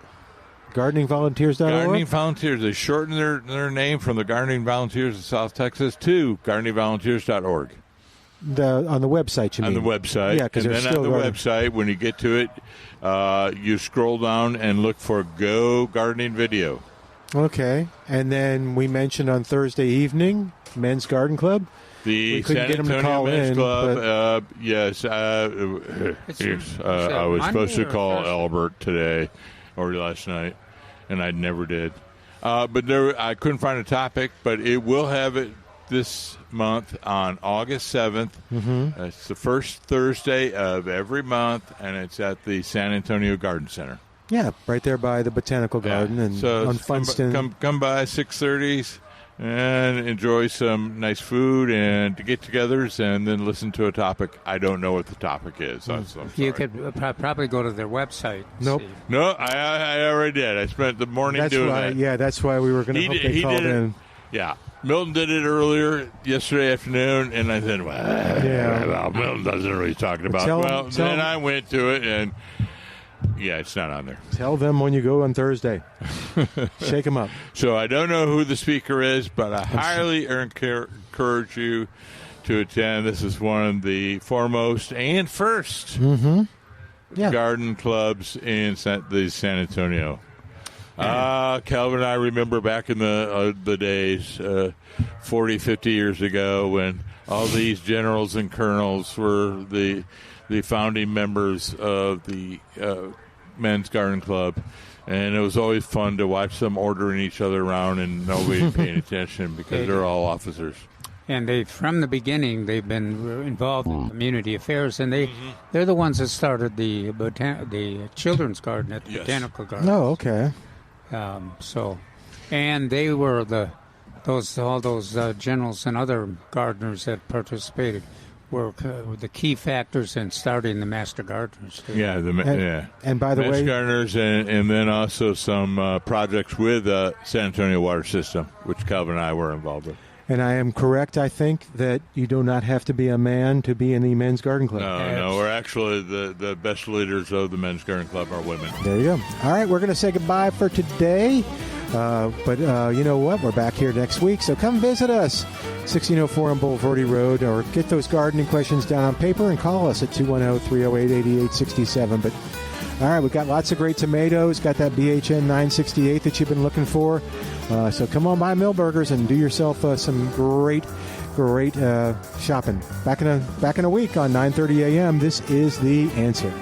Speaker 2: GardeningVolunteers.org?
Speaker 4: Gardening Volunteers. They shortened their name from the Gardening Volunteers of South Texas to GardeningVolunteers.org.
Speaker 2: On the website, you mean?
Speaker 4: On the website.
Speaker 2: Yeah, because
Speaker 4: and then on the website, when you get to it, you scroll down and look for Go Gardening Video.
Speaker 2: Okay. And then we mentioned on Thursday evening, Men's Garden Club.
Speaker 4: The San Antonio Men's Club, yes. I was supposed to call Albert today or last night, and I never did. But I couldn't find a topic, but it will have it this month on August 7th. It's the first Thursday of every month, and it's at the San Antonio Garden Center.
Speaker 2: Yeah, right there by the Botanical Garden and on Funston.
Speaker 4: Come by 6:30 and enjoy some nice food and get-togethers, and then listen to a topic. I don't know what the topic is.
Speaker 3: You could probably go to their website.
Speaker 2: Nope.
Speaker 4: No, I already did. I spent the morning doing that.
Speaker 2: Yeah, that's why we were going to hope they called in.
Speaker 4: Yeah. Milton did it earlier yesterday afternoon, and I said, well, Milton doesn't know what he's talking about. Then I went to it, and it's not on there.
Speaker 2: Tell them when you go on Thursday. Shake them up.
Speaker 4: So I don't know who the speaker is, but I highly encourage you to attend. This is one of the foremost and first garden clubs in the San Antonio. Calvin and I remember back in the days, 40, 50 years ago, when all these generals and colonels were the founding members of the Men's Garden Club. And it was always fun to watch them ordering each other around and nobody paying attention because they're all officers.
Speaker 3: And from the beginning, they've been involved in community affairs, and they're the ones that started the children's garden at the Botanical Garden.
Speaker 2: Oh, okay.
Speaker 3: And they were all those generals and other gardeners that participated were the key factors in starting the master gardeners. Too.
Speaker 4: Yeah,
Speaker 2: and by the way,
Speaker 4: master gardeners, and then also some projects with San Antonio Water System, which Calvin and I were involved with.
Speaker 2: And I am correct, I think, that you do not have to be a man to be in the men's garden club.
Speaker 4: No, we're actually the best leaders of the men's garden club are women.
Speaker 2: There you go. All right, we're going to say goodbye for today. But you know what? We're back here next week, so come visit us, 1604 on Boulevardy Road, or get those gardening questions down on paper and call us at 210-308-8867. But all right, we've got lots of great tomatoes, got that BHN 968 that you've been looking for. So come on by Millburgers and do yourself some great shopping. Back in a week on 9:30 a.m. This is The Answer.